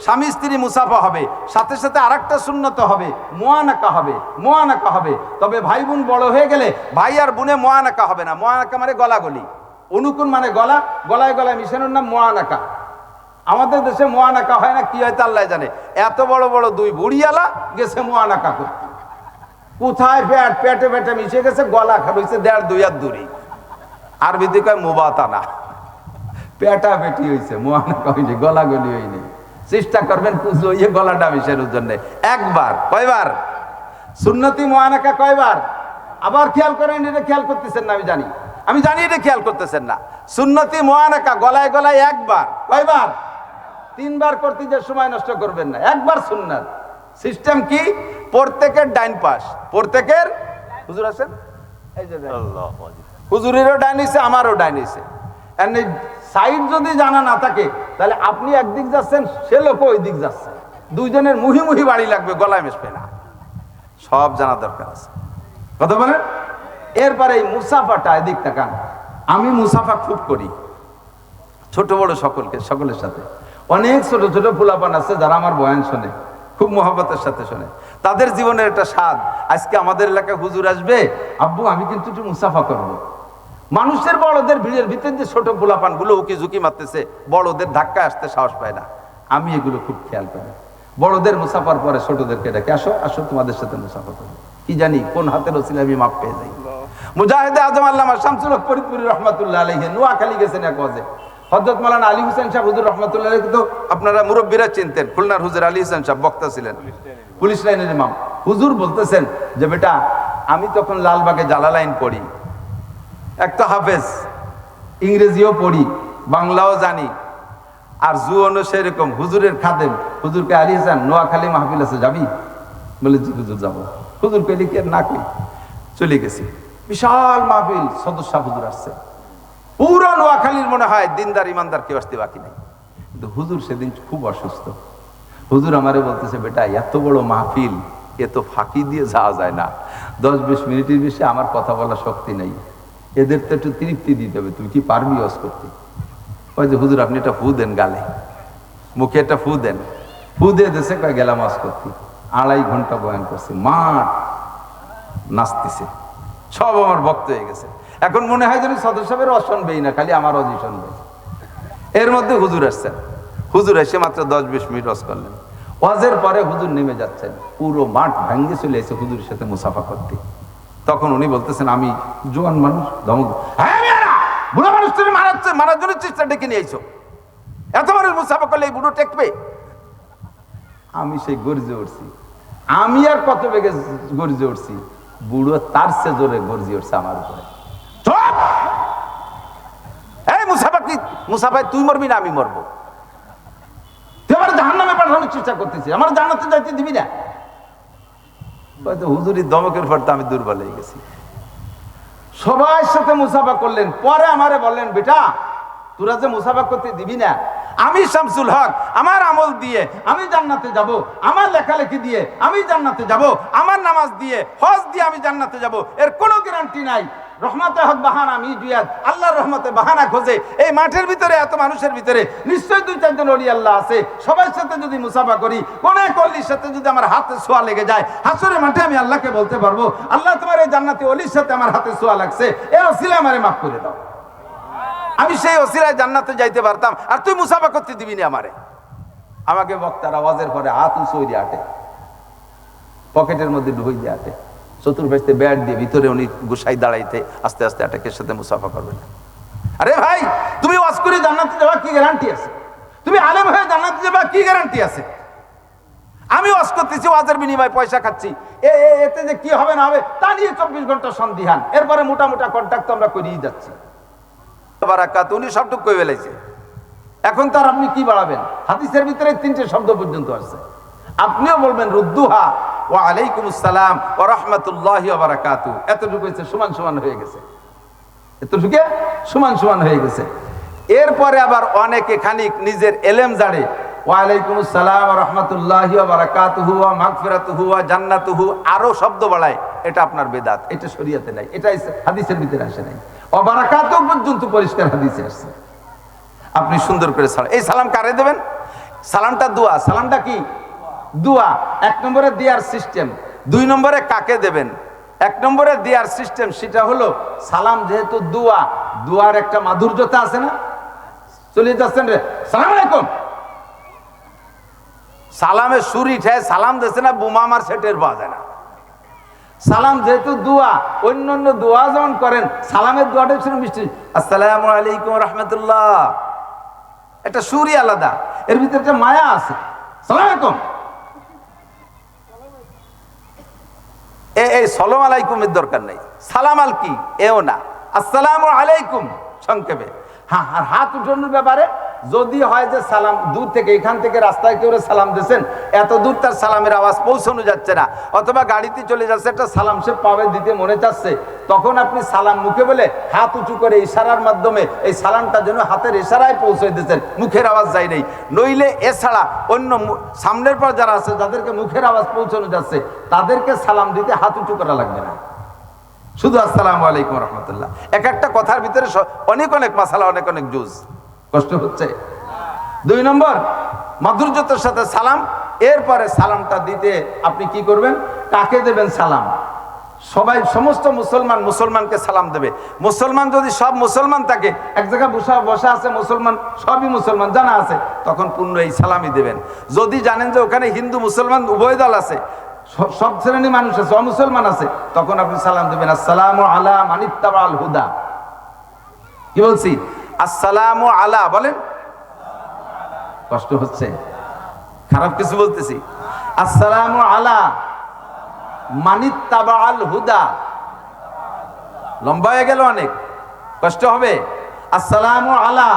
স্বামী স্ত্রী মুসাফা হবে, সাথে সাথে আরেকটা সুন্নত হবে, মুআনাকা হবে। মুআনাকা হবে, তবে ভাই বোন বড় হয়ে গেলে ভাই আর বোনে মুআনাকা হবে না। মুআনাকা মানে গলাগলি, অনুকুন মানে গলা, গলায় গলায় মিশানোর নাম মুআনাকা। আমাদের দেশে মুআনাকা হয় না, কি হয় তা আল্লাহ জানে। এত বড় বড় দুই বুড়িয়ালা গেছে মুআনাকা করতে, কোথায় পেটে পেটে মিশে গেছে, গলা হয়েছে 1.5-2 হাত দূরে। আরবিতে কয় মুবাতানা, পেটা পেটি হয়েছে, মুআনাকা হয়েছে, গলাগলি হয়নি। চেষ্টা করবেন কুঁজো ইয়ে গলাটা মিশানোর জন্য। একবার, কয়বার সুন্নতি মুআনাকা, কয়বার? আবার খেয়াল করেন, এটা খেয়াল করতেছেন না, আমি জানি এটা খেয়াল করতেছেন না। সুন্নতি মুআনাকা গলায় গলায় একবার, কয়বার? 3 বার করতে যে সময় নষ্ট করবেন না, একবার সুন্নাত। সিস্টেম কি? প্রত্যেকের ডাইন পাশ, প্রত্যেকের, হুজুর আছেন এই যে হুজুরেরও ডাইন হইছে, আমারও ডাইন হইছে। এমনি সাইড যদি জানা না থাকে তাহলে আপনি একদিক যাচ্ছেন, সে লোক ওই দিক যাচ্ছে, দুইজনের মুহি মুহি বাড়ি লাগবে, গলায় মিশবে না। সব জানা দরকার আছে, কথা বলেন। এরপরে এই মুসাফাটা, এদিক তাকান। আমি মুসাফা খুব করি, ছোট বড় সকলের সাথে। অনেক ছোট ছোট পোলাপান আছে যারা আমার বয়ান শোনে, খুব মহব্বতের সাথে শোনে। তাদের জীবনের একটা স্বাদ, আজকে আমাদের এলাকায় হুজুর আসবে, আব্বু আমি কিন্তু একটু মুসাফা করবো। মানুষের বড়দের ভিড়ের ভিতর যে ছোট পোলাপান গুলো উকি ঝুঁকি মারতেছে, বড়দের ধাক্কা আসতে সাহস পায় না। আমি এগুলো খুব খেয়াল করি। বড়দের মুসাফার পরে ছোটদেরকে ডাকে, আসো আসো তোমাদের সাথে মুসাফা করবো। কি জানি কোন হাতের ওসিলায় আমি মাপ পেয়ে যাই। মুজাহিদে আজম আল্লামা শামসুল হক ফরিদপুরি রহমাতুল্লাহ আলাইহি নোয়াখালী গেছেন এক ওয়াজে। হযরত মাওলানা আলী হোসেন সাহেব হুজুর রহমাতুল্লাহ আলাইহি, তো আপনারা মুরব্বীরা চিনতেন, খুলনার হুজুর আলী হোসেন সাহেব বক্তা ছিলেন, পুলিশ লাইনের ইমাম। হুজুর বলতেছেন যে বেটা, আমি তখন লালবাগে জালালাইন পড়ি, এক তো হাফেজ, ইংরেজিও পড়ি, বাংলাও জানি, আর জুয়নও সেরকম, হুজুরের খাদেম। হুজুরকে আলী হাসান নোয়াখালী মাহফিল আছে, যাবি? বলে জি হুজুর যাবো। হুজুর কইলি কি না কই, চলে গেছি। বিশাল মাহফিল, সদস্য হুজুর আসছে, পুরো নোয়াখালীর মনে হয় দিনদার ইমানদার কেউ আসতে বাকি নেই। কিন্তু হুজুর সেদিন খুব অসুস্থ। হুজুর আমারে বলতেছে, বেটা এত বড় মাহফিল, এ তো ফাঁকি দিয়ে যাওয়া যায় না, 10-20 মিনিটের বেশি আমার কথা বলার শক্তি নেই, এদের তো একটু তৃপ্তি দিতে হবে, তুমি কি পারবি ওয়াজ করতে? ওই যে হুজুর আপনি একটা ফু দেন গালে, মুখে একটা ফু দেন। ফু দিয়ে দেশে কয় গেলাম ওয়াজ করতে। 2.5 ঘন্টা বয়ান করছে, মাঠ নাচতেছে, সব আমার ভক্ত হয়ে গেছে। এখন মনে হয় যেন সদর সাহেবের ওয়াজ শুনবেই না, খালি আমার ওয়াজই শুনবে। এর মধ্যে হুজুর আসছেন, হুজুর এসে মাত্র 10-20 মিনিট ওয়াজ করলেন। ওয়াজের পরে হুজুর নেমে যাচ্ছেন, পুরো মাঠ ভাঙ্গে চলে এসে হুজুরের সাথে মুসাফা করতে। তখন উনি বলতেছেন, আমি জোয়ান মানুষ, ধমক, বুড়ো মানুষ তুমি মারার জন্য চেষ্টা ডেকে নিয়ে আইছো, এত মানুষ মুসাফা করলে এই বুড়ো টেকবে? আমি সেই গর্জে উঠছি। আমি আর কত বেগে গর্জে উঠছি, বুড়ো তার সে জোরে গর্জে উঠছে আমার উপরে। এই মুসাফা কি, মুসাফায় তুই মরবি না আমি মরবো? তুই আমার জাহান্নামে পাঠানোর চেষ্টা করতেছি, আমার জান্নাতে যাইতে দিবি না? হুজুরি দমকের পর তো আমি দুর্বল হয়ে গেছি। সবার সাথে মুসাফা করলেন, পরে আমারে বললেন, বেটা তোরা যে মুসাফা করতে দিবি না, আমি শামসুল হক আমার আমল দিয়ে আমি জান্নাতে যাব, আমার লেখালেখি দিয়ে আমি জান্নাতে যাব, আমার নামাজ দিয়ে হজ দিয়ে আমি জান্নাতে যাব, এর কোনো গ্যারান্টি নাই। রহমতে হক বাহানা মিডিয়াত, আল্লাহর রহমতে বাহানা খোঁজে। এই মাঠের ভিতরে এত মানুষের ভিতরে নিশ্চয়ই 2-4 জন ওলি আল্লাহ আছে, সবার সাথে যদি মুসাফা করি, কোন এক ওলির সাথে যদি আমার হাতে ছোঁয়া লেগে যায়, হাসরের মাঠে আমি আল্লাহকে বলতে পারবো, আল্লাহ তোমার এই জান্নাতি ওলির সাথে আমার হাতে ছোঁয়া লাগছে, এই ওসিলায় আমারে মাফ করে দাও। আমি সেই ওসিলায় জান্নাতে যাইতে পারতাম, আর তুই মুসাফা করতে দিবি না আমারে। আমাকে বক্তার আওয়াজের পরে হাত উঁচু দিয়ে আটে, পকেটের মধ্যে ঢুই দিয়ে আটে, চতুর্পাশে ব্যাট দিয়ে, ভিতরে উনি গুসাই দাঁড়াইতে আস্তে আস্তে আটেকের সাথে মুসাফা করবেন। আরে ভাই, তুমি ওয়াজ করে জান্নাতে যাওয়া কি গ্যারান্টি আছে? তুমি আলেম হয়ে জান্নাতে যাওয়া কি গ্যারান্টি আছে? আমি ওয়াজ করতেছি, ওয়াজের বিনিময়ে পয়সা খাচ্ছি, এতে যে কি হবে না হবে তা নিয়ে 24 ঘন্টা সন্দিহান। এরপরে মোটা মোটা কন্ট্যাক্ট তো আমরা করিয়ে যাচ্ছি। উনি সবটুকু কই ফেলাইছে, এখন তার আপনি কি বাড়াবেন? হাদিসের ভিতরে 3টে শব্দ পর্যন্ত আসছে, আপনিও বলবেন রুদ্দুহা ওয়া আলাইকুমুস সালাম ওয়া রাহমাতুল্লাহি ওয়া বারাকাতুহু। এতটুকু হয়েছে, সমান সমান হয়ে গেছে, এতটুকু সমান সমান হয়ে গেছে। এরপরে আবার অনেকে খানিক নিজের এলেম জাড়ে, ওয়া আলাইকুমুস সালাম ওয়া রাহমাতুল্লাহি ওয়া বারাকাতুহু ওয়া মাগফিরাতুহু ওয়া জান্নাতুহু, আরো শব্দ বাড়ায়, এটা আপনার বেদাত, এটা শরীয়তে নাই, এটা হাদিসের ভিতরে আসে নাই। ওয়া বারাকাতুহু পর্যন্ত পরিষ্কার হাদিসে আসছে। আপনি সুন্দর করে সালাম, এই সালাম কারে দেবেন? সালামটা দোয়া, সালামটা কি দোয়া। 1 নম্বরে দেওয়ার সিস্টেম। 2 নম্বরে কাকে দেবেন। 1 নম্বরে দেওয়ার সিস্টেম সেটা হলো সালাম যেহেতু দোয়া, দোয়ার একটা মাধুর্যতা আছে না। চলে যাচ্ছেন রে সালাম আলাইকুম, সালামে সুরি ঠায় সালাম দিচ্ছে না, বোমা মার সেটের পাওয়া যায় না। সালাম যেহেতু দোয়া, অন্যান্য দোয়া যেমন করেন, সালামের দোয়াটা ছিল মিষ্টি, আসসালামু আলাইকুম রহমতুল্লাহ, একটা সুরই আলাদা, এর ভিতরে একটা মায়া আছে। সালাম আলাইকুম, এই সালাম আলাইকুমের দরকার নেই। সালাম আল কি এও না, আসসালামু আলাইকুম সংক্ষেপে। হ্যাঁ, আর হাত উঠানোর ব্যাপারে যদি হয় যে সালাম দূর থেকে, এখান থেকে রাস্তায় কেউ সালাম দিয়েছেন, এত দূর তার সালামের আওয়াজ পৌঁছানো যাচ্ছে না, অথবা গাড়িতে চলে যাচ্ছে, একটা সালাম সে পাবে দিতে মনে চাচ্ছে, তখন আপনি সালাম মুখে বলে হাত উঁচু করে ইশারার মাধ্যমে এই সালামটা যেন হাতের ইশারায় পৌঁছে দিচ্ছেন, মুখের আওয়াজ যায় নাই। নইলে এছাড়া অন্য সামনের পর যারা আছে, যাদেরকে মুখের আওয়াজ পৌঁছানো যাচ্ছে, তাদেরকে সালাম দিতে হাত উঁচু করা লাগবে না, শুধু আসসালামু আলাইকুম রহমতুল্লাহ। এক একটা কথার ভিতরে অনেক অনেক মাসালা, অনেক অনেক জুজ। কষ্ট হচ্ছে। 2 নম্বর মাধুর্যতার সাথে সালাম। এরপরে সালামটা দিতে আপনি কি করবেন, কাকে দেবেন সালাম। সবাই, সমস্ত মুসলমান মুসলমানকে সালাম দেবে। মুসলমান যদি সব মুসলমান থাকে, এক জায়গায় বসা আছে মুসলমান, সবই মুসলমান জানা আছে, তখন পূর্ণ এই সালামই দেবেন। যদি জানেন যে ওখানে হিন্দু মুসলমান উভয় দল আছে, সব শ্রেণী মানুষ আছে, অমুসলমান আছে, তখন আপনি সালাম দেবেন আসসালামু আলা মানিত্তাবাল হুদা। কি বলছি, আসসালামু আলা বলেন। কষ্ট হচ্ছে, খারাপ কিছু বলতেছি। আসসালামু আলা মানিত্তাবাল হুদা, লম্বা হয়ে গেল অনেক, কষ্ট হবে। আসসালামু আলা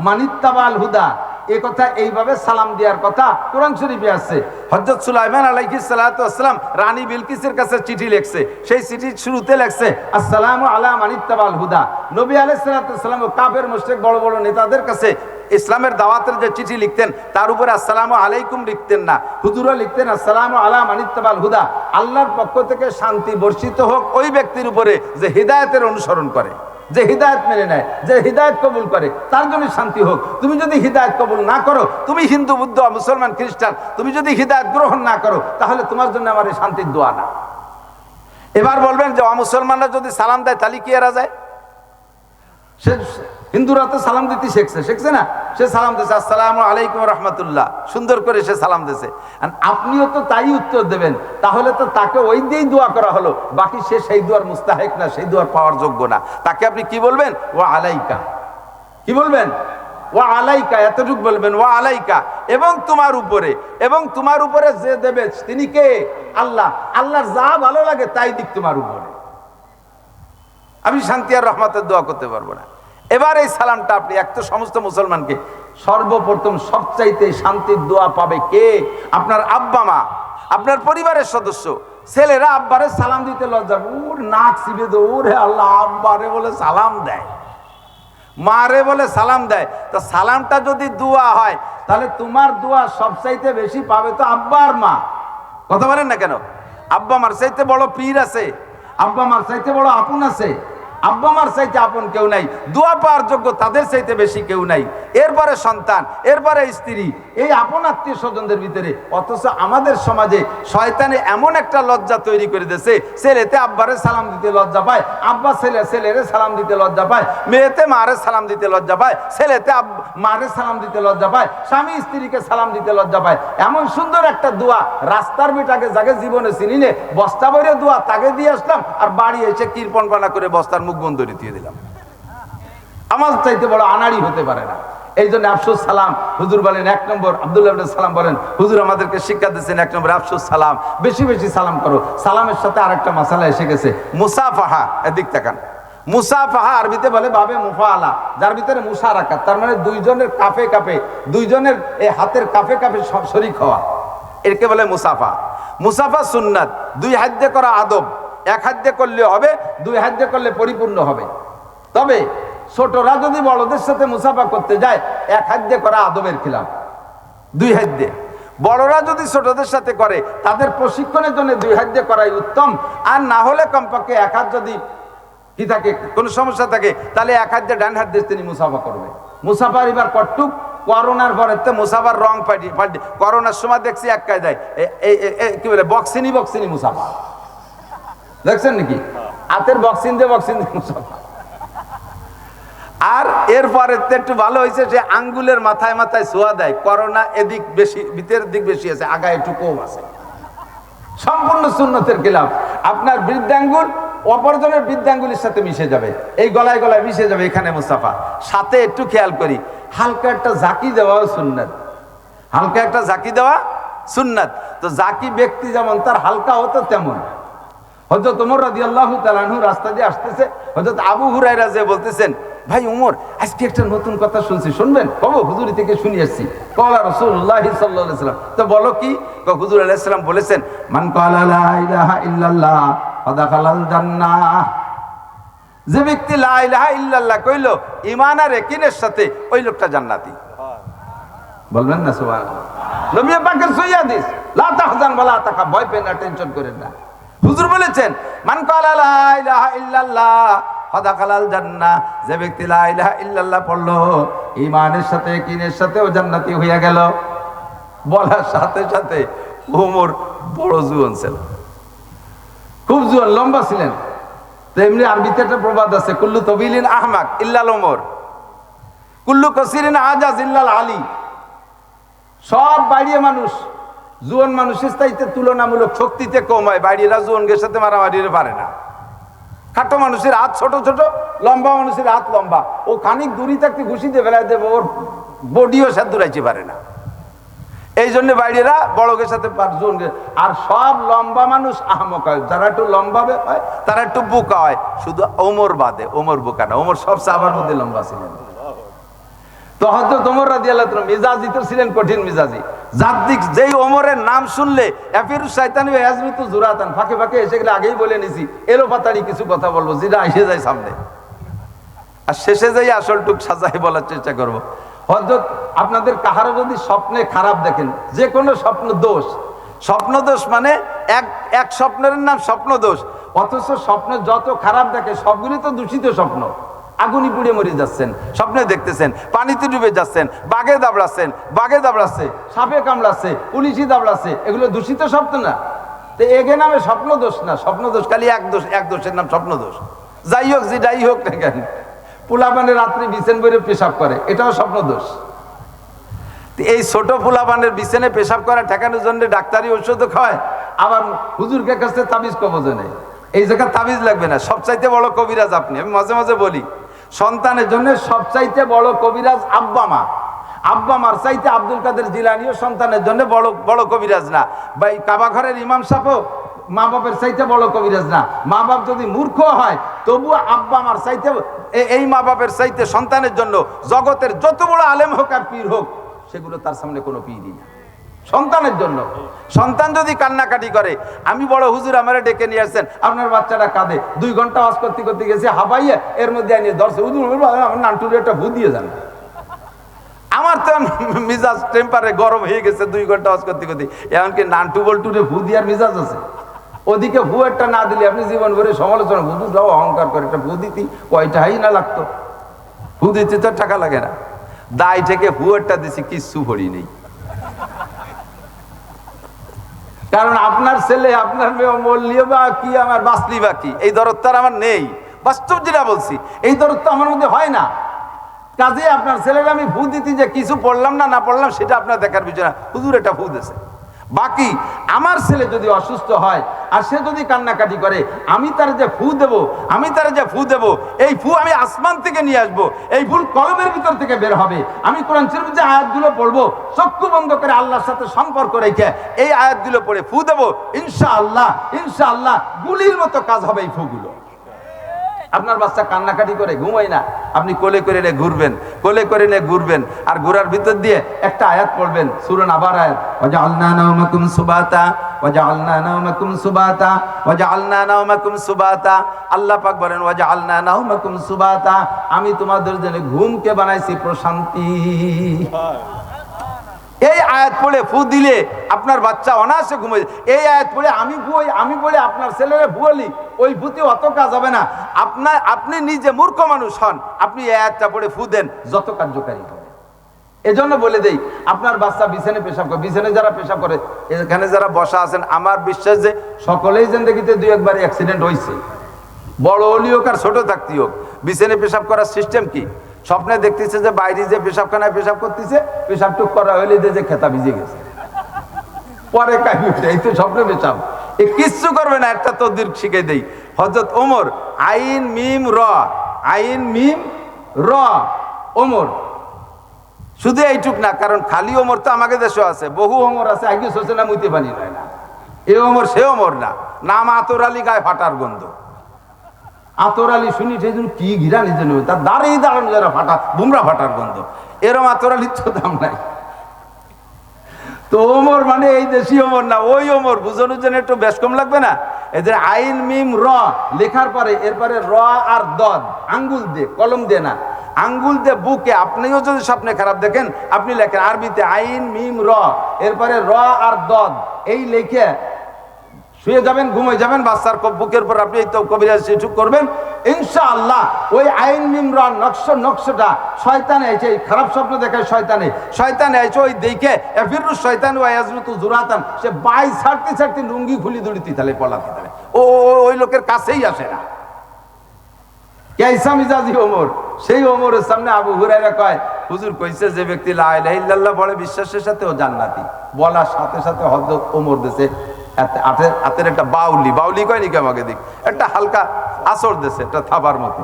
মানিত্তাবাল হুদা, এই কথা এইভাবে সালাম দেওয়ার কথা কোরআন শরীফে আছে। হযরত সুলাইমান আলাইহিস সালাতু ওয়াসসালাম রানী বিলকিসের কাছে চিঠি লিখছে, সেই চিঠির শুরুতে লিখছে আসসালামু আলা মানিত্তাবাল হুদা। নবী আলাইহিস সালাতু ওয়াসসালাম কাফের মুশরিক বড় বড় নেতাদের কাছে ইসলামের দাওয়াতের যে চিঠি লিখতেন, তার উপরে আসসালামু আলাইকুম লিখতেন না, হুজুরও লিখতেন আসসালামু আলা মানিত্তাবাল হুদা, আল্লাহর পক্ষ থেকে শান্তি বর্ষিত হোক ওই ব্যক্তির উপরে যে হিদায়াতের অনুসরণ করে, যে হিদায়াত মেনে নেয়, যে হিদায়াত কবুল করে, তার জন্য শান্তি হোক। তুমি যদি হিদায়াত কবুল না করো, তুমি হিন্দু, বুদ্ধ, মুসলমান, খ্রিস্টান, তুমি যদি হিদায়াত গ্রহণ না করো, তাহলে তোমার জন্য আমার এই শান্তির দোয়া না। এবার বলবেন যে অমুসলমানরা যদি সালাম দেয় তাহলে কি এরা যায়? সে হিন্দুরা তো সালাম দিতে শিখছে না, সে সালাম দিয়েছে আসসালামু আলাইকুম রহমতুল্লাহ, সুন্দর করে সে সালাম দিয়েছে। আপনিও তো তাই উত্তর দেবেন, তাহলে তো তাকে ওই দিয়েই দোয়া করা হলো, বাকি সে সেই দোয়ার মুস্তাহিক না, সেই দোয়ার পাওয়ার যোগ্য না। তাকে আপনি কি বলবেন? ওয়া আলাইকা। কি বলবেন? ওয়া আলাইকা, এতটুকু বলবেন ওয়া আলাইকা, এবং তোমার উপরে, এবং তোমার উপরে যে দেবে তিনি কে? আল্লাহ। আল্লাহর যা ভালো লাগে তাই দিক তোমার উপরে, আমি শান্তি আর রহমতের দোয়া করতে পারবো না। এবার এই সালামটা আপনি এক তো সমস্ত মুসলমানকে, সর্বপ্রথম সবচাইতে শান্তির দোয়া পাবে কে? আপনার আব্বা মা, আপনার পরিবারের সদস্য। ছেলেরা আব্বারে সালাম দিতে লজ্জা, ওর নাক চিবে দো, ওরে আল্লাহ, আব্বারে বলে সালাম দেয়, মারে বলে সালাম দেয়। তো সালামটা যদি দোয়া হয়, তাহলে তোমার দোয়া সবচাইতে বেশি পাবে তো আব্বা আর মা। কথা বলেন না কেন? আব্বা মার চাইতে বড় পীর আছে, আব্বা মার চাইতে বড় আপন আছে, আব্বা মার চাইতে আপন কেউ নাই, দোয়া পাওয়ার যোগ্য তাদের চাইতে বেশি কেউ নাই। এরপরে সন্তান, এরপরে স্ত্রী, এই আপন আত্মীয় স্বজনদের ভিতরে। অথচ আমাদের সমাজে শয়তানে এমন একটা লজ্জা তৈরি করে দিয়েছে, ছেলেতে আব্বারে সালাম দিতে লজ্জা পায়, আব্বা ছেলেরে সালাম দিতে লজ্জা পায়, মেয়েতে মারে সালাম দিতে লজ্জা পায়, ছেলেতে মারে সালাম দিতে লজ্জা পায়, স্বামী স্ত্রীকে সালাম দিতে লজ্জা পায়। এমন সুন্দর একটা দোয়া রাস্তার বেটাকে যাকে জীবনে চিনিনে, বস্তা ভরে দোয়া তাকে দিয়ে আসলাম, আর বাড়ি এসে কীর্পন পানা করে বস্তার মুখ বন্ধ দিয়ে দিলাম। আমার চাইতে বড় আনাড়ি হতে পারে না। এই জন্য আফসোস সালাম, হুজুর বলেন 1 নম্বর, আব্দুল্লাহ ইবনে সালাম বলেন, হুজুর আমাদেরকে শিক্ষা দিচ্ছেন 1 নম্বর আফসোস সালাম, বেশি বেশি সালাম করো। সালামের সাথে আরেকটা মাসালা এসে গেছে, মুসাফাহা। এদিক তাকান, মুসাফাহা আরবিতে বলে বাবে মুফাআলা, যার ভিতরে মুশারাকাত, তার মানে দুইজনের কাফে কাফে, দুইজনের এই হাতের কাফে কাফে শরীক হওয়া, এরকে বলে মুসাফা। মুসাফা সুন্নাত, 2 হাত দিয়ে করা আদব, 1 হাত দিয়ে করলে হবে, 2 হাত দিয়ে করলে পরিপূর্ণ হবে। তবে ছোটরা যদি বড়দের সাথে মুসাফা করতে যায়, 1 হাত দিয়ে করা আদবের খিলাফ, 2 হাত দিয়ে। বড়রা যদি ছোটদের সাথে করে, তাদের প্রশিক্ষণের জন্য 2 হাত দিয়ে করাই উত্তম। আর না হলে কমপক্ষে 1 হাত যদি কি থাকে, কোনো সমস্যা থাকে, তাহলে 1 হাত দিয়ে ডান হাত দিয়ে তিনি মুসাফা করবে। মুসাফার এবার কটুক করোনার পরেতে মুসাফার রং পাল্টি পাল্টি, করোনার সময় দেখছি এক কায়দায় কি বলে বক্সিনি বক্সিনি মুসাফা দেখছেন নাকি, হাতের বক্সিন দিয়ে মুসাফা। আর এরপরে একটু ভালো হয়েছে, সে আঙ্গুলের মাথায় মাথায় ছোঁয়া দেয়, করোনা এদিক বেশি, ভিতরের দিক বেশি আছে, আগা একটু কম আছে। সম্পূর্ণ সুন্নতের খেলাফ। আপনার বৃদ্ধাঙ্গুল অপরজনের বৃদ্ধাঙ্গুলির সাথে মিশে যাবে, এই গলায় গলায় মিশে যাবে, এখানে মুস্তাফা। সাথে একটু খেয়াল করি, হালকা একটা জাকি দেওয়াও সুন্নাত, হালকা একটা জাকি দেওয়া সুন্নাত। তো জাকি ব্যক্তি যেমন তার হালকা হতো তেমন। হযরত ওমর রাদিয়াল্লাহু তাআলা আনহু রাস্তা দিয়ে আসতেছে, হযরত আবু হুরায়রা যে বলতেছেন, ভাই ওমর আজকে একটা নতুন কথা শুনছি, শুনবেন? কবো হুজুরি থেকে শুনে আসছি। ক্বালা রাসূলুল্লাহ সাল্লাল্লাহু আলাইহি ওয়াসাল্লাম, তো বলো কি? হুজুর আলাইহিস সালাম বলেছেন, মান ক্বালা লা ইলাহা ইল্লাল্লাহ ফাদাখালাল জান্নাহ। যে ব্যক্তি লা ইলাহা ইল্লাল্লাহ কইলো ঈমান আর ইয়াকিনের সাথে, ওই লোকটা জান্নাতি। বলবেন না সুবহানাল্লাহ? নবী পাকের সহিহ হাদিস, লা তাহজান ওয়া লা তাখাফ, ভয় পেন না, টেনশন করেন না। হুজুর বলেছেন, মান ক্বালা লা ইলাহা ইল্লাল্লাহ ফাদাখালাল জান্নাহ, যে ব্যক্তি লা ইলাহা ইল্লাল্লাহ পড়লো ঈমানের সাথে ইয়াকিনের সাথে, ও জান্নাতি হয়ে গেল। বলার সাথে সাথে ওমর বড় জুয়ান ছিল, খুব জুয়ান, লম্বা ছিলেন। তো এমনি আরবিতে একটা প্রবাদ আছে, কুল্লু তবিলিন আহমাক ইল্লাল ওমর, কুল্লু কসিরিন আজাজ ইল্লাল আলী। সব বাইরে মানুষ জুয়ান মানুষের চাইতে তুলনামূলক শক্তিতে কম হয়, বাইরেরা জুয়ানদের সাথে মারামারি পারে না। খাটো মানুষের হাত ছোট ছোট, লম্বা মানুষের হাত লম্বা, ও খানিক দূরি থাকতে ঘুষিতে ফেলাই দেবে, ওর বডিও সাথে দূরাইতে পারে না। এই জন্য বাইরেরা বড়দের সাথে জুয়ানদের। আর সব লম্বা মানুষ আহমক হয়, যারা একটু লম্বা হয় তারা একটু বোকা হয়, শুধু ওমর বাদে। ওমর বোকা না, ওমর সব সাহাবার মধ্যে লম্বা ছিলেন। তো হযরত ওমর রাদিয়াল্লাহু তাআলা মিজাজি তো ছিলেন কঠিন মিজাজি। জাদ্দিক যেই ওমরের নাম শুনলে এফিরুস শয়তানি ওয়া ইয়াজমিতু জুরাতান, ফাঁকে ফাঁকে এসে গেলে আগেই বলে নিছি এলো পাতাড়ি কিছু কথা বলবো, যেটা এসে যায় সামনে, আর শেষে যাই আসলটুক সাজাই বলার চেষ্টা করব। হযরত আপনাদের কাহারও যদি স্বপ্নে খারাপ দেখেন, যে কোনো স্বপ্ন দোষ, স্বপ্ন দোষ মানে এক স্বপ্নের নাম স্বপ্ন দোষ, অথচ স্বপ্ন যত খারাপ দেখে সবগুলি তো দূষিত স্বপ্ন। আগুনি পুড়ে মরে যাচ্ছেন, স্বপ্নে দেখতেছেন, পানিতে ডুবে যাচ্ছেন, বাঘে দাবড়াচ্ছে, সাপে কামড়াচ্ছে, পুলিশি দাবড়াচ্ছে, এগুলো দূষিত স্বপ্ন না? তো এগে নামে স্বপ্ন দোষ না, স্বপ্ন দোষ খালি এক দোষের নাম স্বপ্ন দোষ। যাই হোক, যেটাই হোক না কেন, পোলাপানে রাত্রি বিছান বইরে পেশাব করে, এটাও স্বপ্ন দোষ। এই ছোট পোলাপানের বিছানে পেশাব করা ঠেকানোর জন্য ডাক্তারি ঔষধ খাওয়ায়, আবার হুজুরকে কাছে তাবিজ কবজ নেই। এই জায়গায় তাবিজ লাগবে না, সবচাইতে বড় কবিরাজ আপনি। আমি মাঝে মাঝে বলি, সন্তানের জন্য সবচাইতে বড় কবিরাজ আব্বা মা। আব্বা মার চাইতে আব্দুল কাদের জিলানীও সন্তানের জন্য বড় কবিরাজ না। বা কাবা ঘরের ইমাম সাহেবও মা বাপের চাইতে বড় কবিরাজ না। মা বাপ যদি মূর্খ হয় তবু আব্বা মার চাইতে, এই মা বাপের চাইতে সন্তানের জন্য জগতের যত বড় আলেম হোক আর পীর হোক, সেগুলো তার সামনে কোনো পীরই না। সন্তানের জন্য, সন্তান যদি কান্নাকাটি করে, আমি বড় হুজুর আমারে ডেকে নিয়ে আসছেন, আপনার বাচ্চাটা কাঁদে, 2 ঘন্টা ওয়াজ করতে করতে গেছে, হাবাইয়ে এর মধ্যে আনিয়ে ধরছে, হুজুর আমার নানটুরে একটা ভূ দিয়ে যান। আমার তো মিজাজ টেম্পারে গরম হয়ে গেছে 2 ঘন্টা ওয়াজ করতে করতে, এমনকি নানটু বল্টুরে ভূ দিয়ার মিজাজ আছে। ওদিকে ভূ একটা না দিলে আপনি জীবন ভরে সমালোচনা, হুজুররাও অহংকার করে, একটা ভূ দিতি কয়টাই না লাগতো, ভূ দিতে তো টাকা লাগে না, দায় থেকে ভূ একটা দিছি, কিচ্ছু ভরি নেই। কারণ আপনার ছেলে আপনার মেয়ে মরলিও বা কি, আমার বাঁচলি বা কি, এই দরদ তো আমার নেই। বাস্তব যেটা বলছি, এই দরদ তো আমার মধ্যে হয় না। কাজে আপনার ছেলেকে আমি ভূ দিতি, যে কিছু পড়লাম না পড়লাম সেটা আপনার দেখার বিষয় না, হুজুর এটা ভূ দিয়েছে। বাকি আমার ছেলে যদি অসুস্থ হয় আর সে যদি কান্নাকাটি করে, আমি তার যে ফু দেব, এই ফু আমি আসমান থেকে নিয়ে আসবো, এই ফুল কলমের ভিতর থেকে বের হবে। আমি কোরআন শরীফের যে আয়াতগুলো পড়বো, চক্ষু বন্ধ করে আল্লাহর সাথে সম্পর্ক রেখে এই আয়াতগুলো পড়ে ফু দেবো, ইনশাআল্লাহ গুলির মতো কাজ হবে এই ফুগুলো। আপনার বাচ্চা কান্নাকাটি করে ঘুমায় না, আপনি কোলে করে নিয়ে ঘুরবেন, আর ঘোরার ভিতর দিয়ে একটা আয়াত পড়বেন, সূরা নাবার আয়াত, ওয়াজআলনা নাওমাকুম সুবাতা। আল্লাহ পাক বলেন ওয়াজআলনা নাওমাকুম সুবাতা, আমি তোমাদের জন্য ঘুমকে বানাইছি প্রশান্তি। এই আয়াত পড়ে ফু দিলে আপনার বাচ্চা অনায়াসে ঘুমায়। এই আয়াত পড়ে আমি পড়ে আপনার ছেলেরা ভুয়ালি, ওই ফুতে অত কাজ হবে না। আপনি নিজে মূর্খ মানুষ হন, আপনি এই আয়াতটা পড়ে ফু দেন, যত কার্যকারী হবে। এজন্য বলে দেই, আপনার বাচ্চা বিছানে পেশাব করে, বিছানে যারা পেশাব করে, এখানে যারা বসা আছেন, আমার বিশ্বাস যে সকলেই জিন্দেগিতে দুই একবার অ্যাক্সিডেন্ট হয়েছে, বড় হলি হোক আর ছোট থাকতে হোক। বিছানে পেশাব করার সিস্টেম কি? স্বপ্নে দেখতেছে যে বাইরে যে পেশাবখানায় পেশাব করতেছে, পেশাব টুক করা হইলে যে খেতা ভিজে গেছে, পরে কাহি উঠে, এই তো স্বপ্নে পেশাব। এ কিচ্ছু করবে না, একটা তদবির শিখে দেই। হযরত ওমর, আইন মিম র, আইন মিম র, ওমর। শুধু এইটুক না, কারণ খালি ওমর তো আমাদের দেশে আছে, বহু ওমর আছে, আগে সোচে না মুইতে পানি হয় না। এ ওমর সে ওমর না, নাম আতর আলী, গায়ে ফাটার গন্ধ। আতর আলী শুনি সেই জন্য কি ঘিরা নিজে নেবে, তার দাঁড়িয়ে দাঁড়ানো যারা ফাটা, বুমরা ফাটার গন্ধ। এরম আতর আলীর তো দাম নাই। তো ওমর মানে এই দেশি ওমর না, ওই ওমর। বুঝানোর জন্য একটু বেশ কম লাগবে না? এদের আইন মিম র লেখার পরে এরপরে র আর দদ, আঙ্গুল দিয়ে, কলম দিয়ে না, আঙ্গুল দিয়ে বুকে। আপনিও যদি স্বপ্নে খারাপ দেখেন, আপনি লেখেন আরবিতে আইন মিম র, এরপরে র আর দদ, এই লেখে শুয়ে যাবেন, ঘুমিয়ে যাবেন, বাচ্চার বুকের উপর আপনি এই তো কবিরাজ শিশু করবেন, ইনশাআল্লাহ ওই আইন মিম র নকশটা শয়তানে আইছে, এই খারাপ স্বপ্ন দেখায় শয়তানে আইছে, ওই দেখে এফিরু শয়তান ওয়া ইয়াজরুতু জুরাতান, সে বাই ছাড়তে লুঙ্গি খুলি দড়িতে তালে পলাতে তালে, ওই লোকের কাছেই আসে না। কেসা মিজাজি ওমর, সেই ওমরের সামনে আবু হুরায়রা কয়, হুজুর কইছে যে ব্যক্তি লা ইলাহা ইল্লাল্লাহ বলে বিশ্বাসের সাথে ও জান্নাতি। বলার সাথে সাথে হযরত ওমর দেশে হাতের একটা বাউলি কয় নাকি আমাকে দিক, একটা হালকা আসর দেশে, একটা থাবার মতো,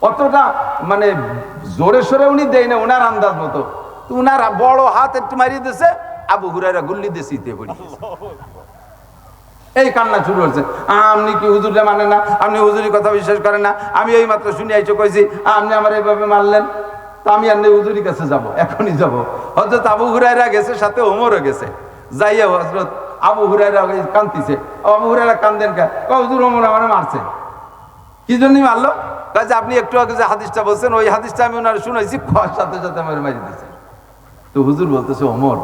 অতটা মানে জোরে সোরে উনি দেয় না, ওনার আন্দাজ মতো। তো উনার বড় হাত একটু মারিয়ে দিয়েছে, আবু হুরায়রা গুল্লি দিয়ে শীতে পড়ে এই কান্না শুরু হচ্ছে। আপনি কি হুজুরে মানেন না, আপনি হুজুরি কথা বিশ্বাস করেন না, আমি এই মাত্র শুনে আইসো কইছি, আপনি আমার এইভাবে মারলেন, তো আমি আর হুজুরি কাছে যাব, এখনই যাব। হযরত আবু হুরায়রা গেছে, সাথে ওমরও গেছে। যাইয়া হযরত আবু হুরায়রা কান্দিছে। আবু হুরায়রা কান্দেন কে? হুজুর ওমর আমার মারছে। কি জন্য মারলো? কাজে আপনি একটু আগে যে হাদিসটা বলছেন, ওই হাদিসটা আমি ওনার শুনেছি, সাথে সাথে আমার মারি দিয়েছে। তো হুজুর বলতেছে, ওমর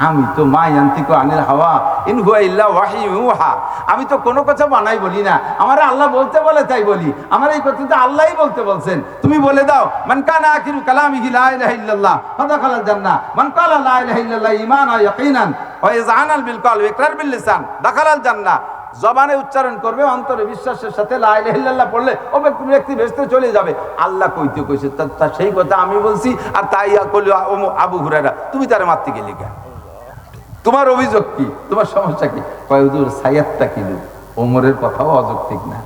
আমি তো মা ইয়ান্তিকু আনিল হাওয়া ইন হুয়া ইল্লা ওয়াহিয়ুহা, আমি তো কোনো কথা বানাই বলি না, আমার আল্লাহ বলতে বলে তাই বলি, আমার এই কথা তো আল্লাহই বলতে বলছেন। তুমি বলে দাও, মান কানা আখিরু কালামিহি লা ইলাহা ইল্লাল্লাহ ফাদাখালাল জান্নাহ, মান ক্বালা লা ইলাহা ইল্লাল্লাহ ঈমানান ওয়া ইয়াকিনান ওয়া ইযআনাল বিল কলবি ওয়া ইকরার বিল লিসান দাখালাল জান্নাহ। জবানে উচ্চারণ করবে, অন্তরে বিশ্বাসের সাথে লা ইলাহা ইল্লাল্লাহ পড়লে ও ব্যক্তি বেহেশতে চলে যাবে। আল্লাহ কইতে কইছে, তা সেই কথা আমি বলছি, আর তাই কইল আবু হুরায়রা, তুমি তারে মারতে গেলি কেন? তোমার অভিযোগ কি, তোমার সমস্যা কি? কয় হুজুর সাইয়াত্তা কিলু, ওমরের কথাও অযৌক্তিক না।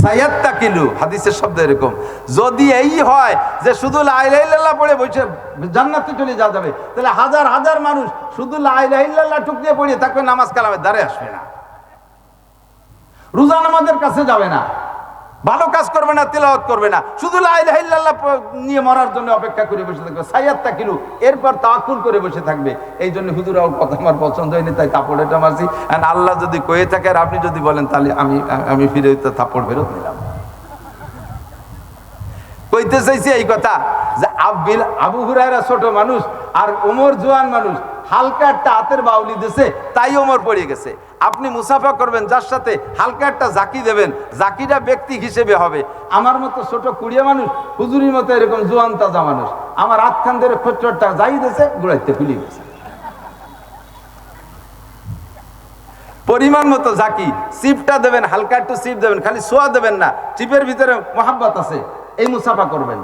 সাইয়াত্তা কিলু হাদিসের শব্দ এরকম। যদি এই হয় যে শুধু লা ইলাহা ইল্লাল্লাহ পড়ে বসে জান্নাতে চলে যাওয়া যাবে, তাহলে হাজার হাজার মানুষ শুধু লা ইলাহা ইল্লাল্লাহ টুক দিয়ে পড়ে থাকবে, নামাজ কালামের দ্বারে আসবে না, রোজা নামাজের কাছে যাবে না, ভালো কাজ করবে না, তিলাওয়াত করবে না, শুধু লা ইলাহা ইল্লাল্লাহ নিয়ে মরার জন্য অপেক্ষা করে বসে থাকবে, সাইয়াত্তা কিলু, এরপর তাওয়াক্কুল করে বসে থাকবে। এই জন্য হুজুর আর কথা আমার পছন্দ হয়নি, তাই থাপ্পড়টা মারছি। আর আল্লাহ যদি কয়ে থাকে আর আপনি যদি বলেন, তাহলে আমি ফিরে থাপ্পড় ফেরত নিলাম। কইতে চাইছি এই কথা যে আবু হুরায়রা ছোট মানুষ আর ওমর জোয়ান মানুষ, হালকা একটা হাতের বাউলি দিছে, তাই ওমর পড়ে গেছে। আপনি মুসাফা করবেন, যার সাথে হালকা একটা জাকি দেবেন, জাকিটা ব্যক্তি হিসেবে হবে। আমার মতো ছোট কুড়িয়া মানুষ, হুজুরির মতো এরকম জোয়ান তাজা মানুষ, আমার হাতখান ধরে খোঁচরটা যাই দিয়েছে, গুড়াইতে খুলে গেছে। পরিমাণ মতো জাকি, চিপটা দেবেন, হালকা একটু চিপ দেবেন, খালি সোয়া দেবেন না, চিপের ভিতরে মহাব্বত আছে, এই মুসাফা করবেন।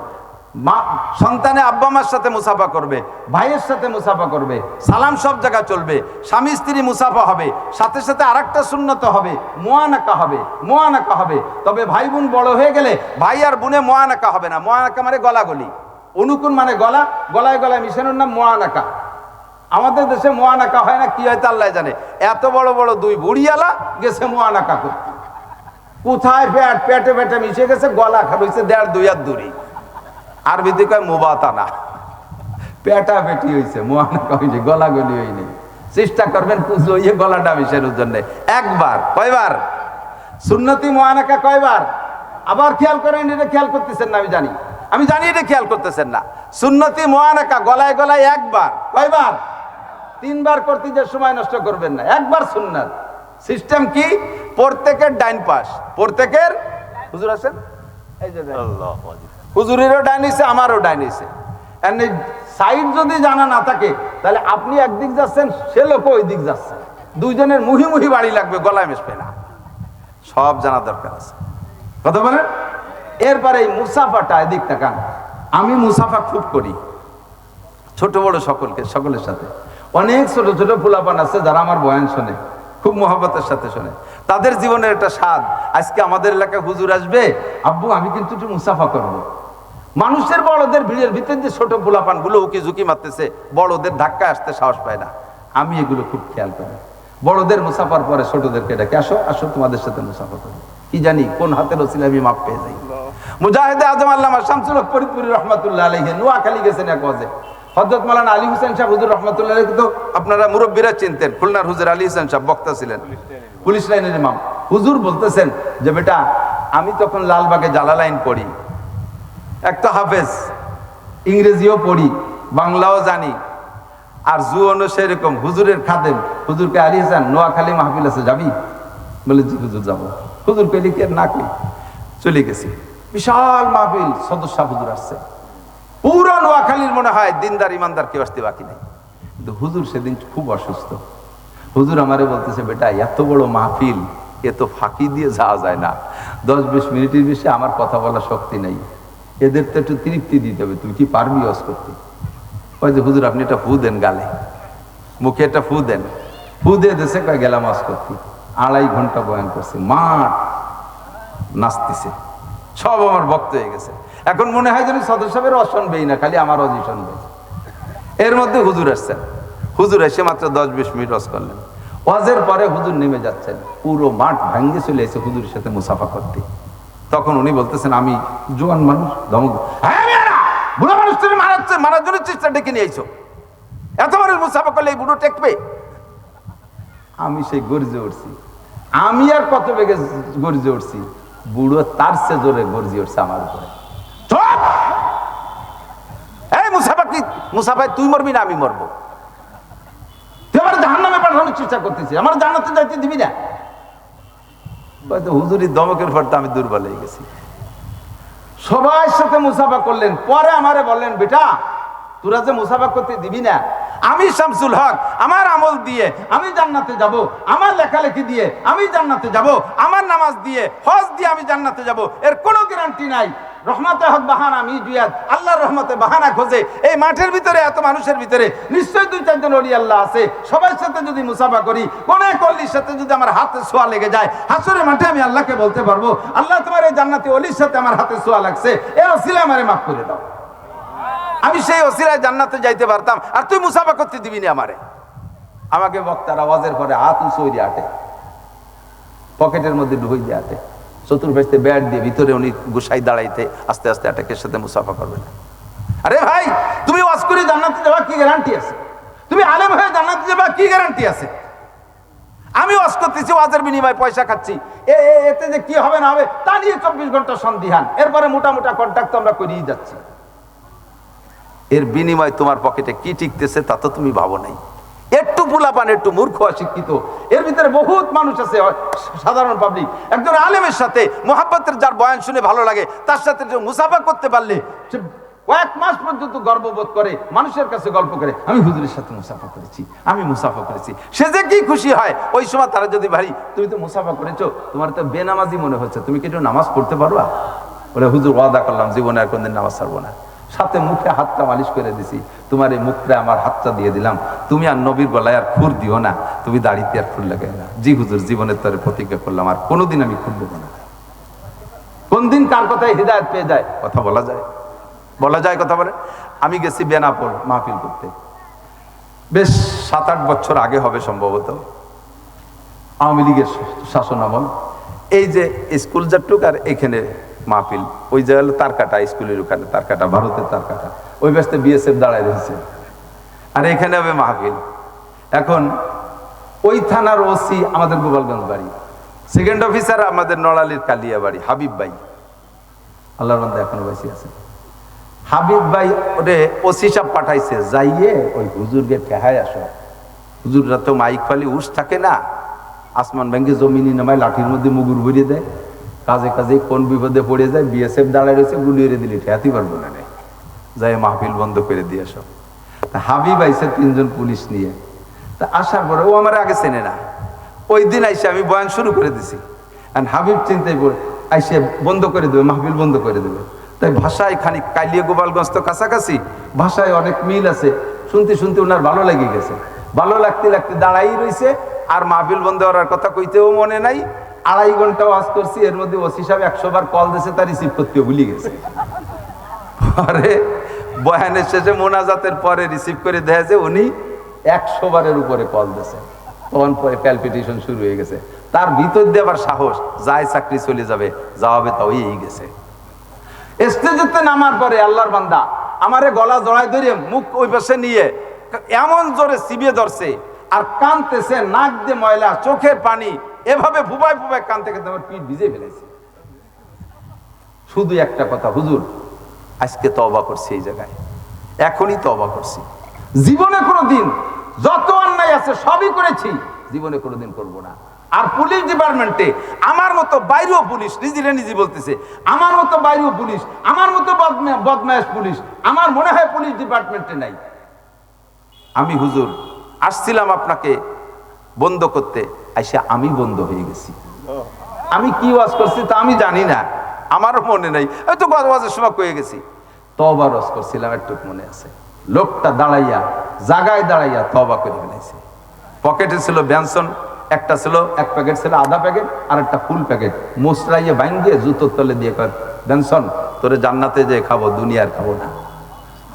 মা সন্তানে আব্বা মার সাথে মুসাফা করবে, ভাইয়ের সাথে মুসাফা করবে, সালাম সব জায়গা চলবে, স্বামী স্ত্রী মুসাফা হবে, সাথে সাথে আরেকটা সুন্নত হবে, মুআনাকা হবে। তবে ভাই বোন বড় হয়ে গেলে ভাই আর বোনে মুআনাকা হবে না। মুআনাকা মানে গলাগলি, অনুকুন মানে গলায় গলায় মিশানোর নাম মুআনাকা। আমাদের দেশে মুআনাকা হয় না, কি হয়তো আল্লাহ জানে। এত বড় বড় দুই বুড়িয়ালা গেছে মুআনাকা করতে, কোথায় পেটে মিশে গেছে, গলা হয়েছে 1.5-2 হাত দূরে। আরবিতে কয় মুবাতানা, পেটা পেটি হয়েছে, মুআনাকা হয়েছে, গলাগলি হয়নি। চেষ্টা করবেন কুজো ইয়ে গলাটা মিশানোর জন্য। একবার, কয়বার সুন্নতি মুআনাকা, কয়বার? আবার খেয়াল করেন, এটা খেয়াল করতেছেন না, আমি জানি এটা খেয়াল করতেছেন না। সুন্নতি মুআনাকা গলায় গলায় একবার, কয়বার? 3 বার করতে যে সময় নষ্ট করবেন না, একবার সুন্নাত। সিস্টেম কি? প্রত্যেকের ডাইন পাশ, প্রত্যেকের হুজুর আছেন, এই যে হুজুরেরও ডাইন হইছে, আমারও ডাইন হইছে, এমনি সাইড যদি জানা না থাকে তাহলে আপনি একদিক যাচ্ছেন, সে লোক ওই দিক যাচ্ছে, দুইজনের মুহি মুহি বাড়ি লাগবে, গলায় মেশবে না। সব জানা দরকার আছে, কথা বলেন। এরপরে এই মুসাফাটা, এদিক তাকান। আমি মুসাফা খুব করি, ছোট বড় সকলের সাথে। অনেক ছোট ছোট পোলাপান আছে যারা আমার বয়ান শোনে, খুব মহব্বতের সাথে শোনে। তাদের জীবনের একটা স্বাদ, আজকে আমাদের এলাকায় হুজুর আসবে, আব্বু আমি কিন্তু একটু মুসাফা করবো। মানুষের বড়দের ভিড়ের ভিতরে যে ছোট পোলাপান গুলো উকি ঝুঁকি মারতেছে, বড়দের ধাক্কা আসতে সাহস পায় না। আমি এগুলো খুব খেয়াল করি। বড়দের মুসাফার পরে ছোটদেরকে ডাকে, আসো আসো তোমাদের সাথে মুসাফা করি। কি জানি কোন হাতের ওসিলা আমি মাপ পেয়ে যাই। মুজাহিদে আজম আল্লামা শামসুল হক ফরিদপুরি রহমাতুল্লাহ আলাইহি নোয়াখালী গেছেন এক ওয়াজে। হযরত মাওলানা আলী হোসেন সাহেব হুজুর রহমাতুল্লাহ আলাইহি তো আপনারা মুরব্বীরা চিনতেন, খুলনার হুজুর আলী হোসেন সাহেব বক্তা ছিলেন, পুলিশ লাইনের ইমাম। হুজুর বলতেছেন যে বেটা আমি তখন লালবাগে জালালাইন পড়ি, এক তো হাফেজ, ইংরেজিও পড়ি, বাংলাও জানি, আর জুয়নও সেরকম। হুজুরের খাদেম, হুজুরকে আলী হাসান নোয়াখালী মাহফিল আছে, যাবি? বলে জি হুজুর যাবো। হুজুর কইলি কি না কই, চলে গেছি। বিশাল মাহফিল, সদস্য হুজুর আসছে, পুরো নোয়াখালীর মনে হয় দিনদার ইমানদার কেউ আসতে বাকি নেই। কিন্তু হুজুর সেদিন খুব অসুস্থ। হুজুর আমারে বলতেছে বেটা এত বড় মাহফিল, এ তো ফাঁকি দিয়ে যাওয়া যায় না, 10-20 মিনিটের বেশি আমার কথা বলার শক্তি নেই, এদের তো একটু তৃপ্তি দিতে হবে, তুমি কি পারবি ওয়াজ করতে? ওই যে হুজুর আপনি একটা ফু দেন গালে, মুখে একটা ফু দেন। ফু দিয়ে দেশে কয় গেলাম ওয়াজ করতে। 2.5 ঘন্টা বয়ান করছে, মাঠ নাচতেছে, সব আমার ভক্ত হয়ে গেছে। এখন মনে হয় যেন সদর সাহেবের ওয়াজ শুনবেই না, খালি আমার ওয়াজই শুনবে। এর মধ্যে হুজুর আসছেন, হুজুর এসে মাত্র 10-20 মিনিট ওয়াজ করলেন। ওয়াজের পরে হুজুর নেমে যাচ্ছেন, পুরো মাঠ ভাঙ্গে চলে এসে হুজুরের সাথে মুসাফা করতে। তখন উনি বলতেছেন আমি জোয়ান মানুষ, ধমক, বুড়ো মানুষ তুমি মারার জন্য চেষ্টা ডেকে নিয়ে আইছো, এত মানুষ মুসাফা করলে এই বুড়ো টেকবে? আমি সেই গর্জে উঠছি। আমি আর কত বেগে গর্জে উঠছি, বুড়ো তার সে জোরে গর্জে উঠছে আমার উপরে। এই মুসাফা কি, মুসাফায় তুই মরবি না আমি মরবো? তুই আমার জাহান্নামে পাঠানোর চেষ্টা করতেছিস, আমার জান্নাতে যাইতে দিবি না? হুজুরি দমকের পর তো আমি দুর্বল হয়ে গেছি। সবার সাথে মুসাফা করলেন, পরে আমারে বললেন বেটা তোরা যে মুসাফা করতে দিবি না, আমি শামসুল হক আমার আমল দিয়ে আমি জান্নাতে যাব, আমার লেখালেখি দিয়ে আমি জান্নাতে যাব, আমার নামাজ দিয়ে হজ দিয়ে আমি জান্নাতে যাব, এর কোনো গ্যারান্টি নাই। রহমতে হক বাহানা মিজুয়াত, আল্লাহর রহমতে বাহানা খোঁজে। এই মাঠের ভিতরে এত মানুষের ভিতরে নিশ্চয়ই 2-4 জন ওলি আল্লাহ আছে। সবার সাথে যদি মুসাফা করি, কোন এক ওলির সাথে যদি আমার হাতে ছোঁয়া লেগে যায়, হাসরের মাঠে আমি আল্লাহকে বলতে পারবো আল্লাহ তোমার এই জান্নাতি ওলির সাথে আমার হাতে ছোঁয়া লাগছে, এর ওসিলায় আমারে মাফ করে দাও। আমি সেই ওসিলায় জান্নাতে যাইতে পারতাম, আর তুই মুসাফা করতে দিবি না আমারে। আমাকে বক্তার আওয়াজের পরে হাত উঁচু হয়ে আটে, পকেটের মধ্যে ঢুকে দিয়ে আটে, চতুর্পাশে ব্যাট দিয়ে ভিতরে উনি গুছাই দাঁড়াইতে আস্তে আস্তে আটেকের সাথে মুসাফা করবে না। আরে ভাই তুমি ওয়াজ করে জান্নাতে যাওয়ার কি গ্যারান্টি আছে? তুমি আলেম হয়ে জান্নাতে যাওয়ার কি গ্যারান্টি আছে? আমি ওয়াজ করতেছি, ওয়াজের বিনিময়ে পয়সা খাচ্ছি, এতে যে কি হবে না হবে তা নিয়ে 24 ঘন্টা সন্দিহান, এরপরে মোটা মোটা কন্ট্রাক্ট আমরা করিয়ে যাচ্ছি। এর বিনিময়ে তোমার পকেটে কি টিকতেছে তা তো তুমি ভাবো নাই। একটু পোলাপান, একটু মূর্খ অশিক্ষিত, এর ভিতরে বহুত মানুষ আছে সাধারণ পাবলিক। একজন আলেমের সাথে মোহাব্বতের যার বয়ান শুনে ভালো লাগে, তার সাথে মুসাফা করতে পারলে সে কয়েক মাস পর্যন্ত গর্ববোধ করে, মানুষের কাছে গল্প করে আমি হুজুরের সাথে মুসাফা করেছি, আমি মুসাফা করেছি। সে যে কি খুশি হয়, ওই সময় তারা যদি ভাই তুমি তো মুসাফা করেছো, তোমার তো বেনামাজি মনে হচ্ছে, তুমি কি একটু নামাজ পড়তে পারবা? বলে হুজুর ওয়াদা করলাম জীবনে আর কোনদিন নামাজ ছাড়বো না। সাথে মুখে হাতটা মালিশ করে দিছি, তোমার এই মুখটা আমার হাতটা দিয়ে দিলাম, তুমি আর নবীর গলায় আর খুর দিও না, তুমি দাড়িতে আর খুর লাগাই না। জি হুজুর জীবনের তরে প্রতিজ্ঞা করলাম আর কোনোদিন আমি খুর দেবো না। কোন দিন কার কথায় হৃদায়ত পেয়ে যায়, কথা বলা যায়, বলা যায় কথা বলে। আমি গেছি বেনাপোল মাহফিল করতে, বেশ 7-8 বছর আগে হবে সম্ভবত, আওয়ামী লীগের শাসন আমল। এই যে স্কুল যাটুক আর এখানে মাহফিল, ওই যে হলো তারকাটা, স্কুলের ওখানে তারকাটা, ভারতের তারকাটা, ওই ব্যস্ত বিএসএফ দাঁড়ায় রয়েছে, আর এখানে হবে মাহফিল। এখন ওই থানার ওসি আমাদের গোপালগঞ্জ বাড়ি, সেকেন্ড অফিসার আমাদের নড়ালির কালিয়া বাড়ি, হাবিব ভাই, আল্লাহর বান্দা এখনো বেশি আছে। হাবিব ভাই ওরে ওসি সাহেব পাঠাইছে, যাইয়ে ওই হুজুরকে ঠেহায় আসো। হুজুররা তো মাইক ফালি উস থাকে না, আসমান ভেঙ্গে জমিনি নামায় লাঠির মধ্যে মুগুর ভরিয়ে দেয়, কাজে কাজে কোন বিপদে পড়ে যায়, বিএসএফ দাঁড়ায় রয়েছে, গুলিয়ে দিলে ঠেয়াতে পারবো না, যাই মাহফিল বন্ধ করে দিয়ে আসো। হাবিব আইসে 3 জন পুলিশ নিয়ে। তা আসার পরে ও আমার আগে চেনে না, ওই দিন আইসে আমি বয়ান শুরু করে দিছি, হাবিব চিন্তায় পড়ে আইসে বন্ধ করে দেবে, মাহফিল বন্ধ করে দেবে। তাই ভাষায় খানিক কালিয়া গোপালগঞ্জ তো কাছাকাছি, ভাষায় অনেক মিল আছে। শুনতে শুনতে ওনার ভালো লেগে গেছে, ভালো লাগতে লাগতে দাঁড়াই রয়েছে। আর মাহফিল বন্ধ করার কথা কইতেও মনে নাই। 2.5 ঘন্টা ওয়াজ করছি, এর মধ্যে ওসি সাহেব 100 বার কল দিয়েছে, তার রিসিভ করতেও ভুলে গেছে। পরে বয়ানের শেষে মোনাজাতের পরে রিসিভ করে দেখা যে উনি 100 বারের উপরে কল দিয়েছে। তখন পরে প্যালপিটেশন শুরু হয়ে গেছে। তার ভিতর দিয়ে আবার সাহস, যায় চাকরি চলে যাবে, যাওয়াবে তা হয়েই গেছে। স্টেজেতে নামার পরে আল্লাহর বান্দা আমারে গলা জড়াই ধরে মুখ ওই পাশে নিয়ে এমন জোরে চিবিয়ে ধরছে আর কানতেছে, নাক দিয়ে ময়লা, চোখের পানি, এভাবে ভুবাই ভুবাই কানতে কানতে আমার পিঠ ভিজে ফেলেছে। শুধু একটা কথা, হুজুর আজকে তওবা করছি, এই জায়গায় এখনই তওবা করছি। জীবনে কোনোদিন যত অন্যায় আছে সবই করেছি, জীবনে কোনোদিন করব না। আর পুলিশ ডিপার্টমেন্টে আমার মতো বাইরেও পুলিশ, নিজেরা নিজে বলতেছে, আমার মতো বাইরেও পুলিশ, আমার মতো বদমাইশ পুলিশ আমার মনে হয় পুলিশ ডিপার্টমেন্টে নাই। আমি হুজুর আসছিলাম আপনাকে বন্ধ করতে, আইসা আমি বন্ধ হয়ে গেছি। আমি কি ওয়াজ করছি তা আমি জানি না, আমারও মনে নাই, হয়তো ওয়াজের সময় কয়ে গেছি। তওবা ওয়াজ করছিলাম, একটু মনে আছে। লোকটা দাঁড়াইয়া জায়গায় দাঁড়াইয়া তওবা করে ফেলেছে। পকেটে ছিল বেনসন, একটা ছিল 1 প্যাকেট, ছিল আধা প্যাকেট, আর একটা ফুল প্যাকেট মোসরাইয়ে বাইন দিয়ে জুতোর তলে দিয়ে কয়, বেনসন তোরে জান্নাতে যে খাবো, দুনিয়ার খাবো না।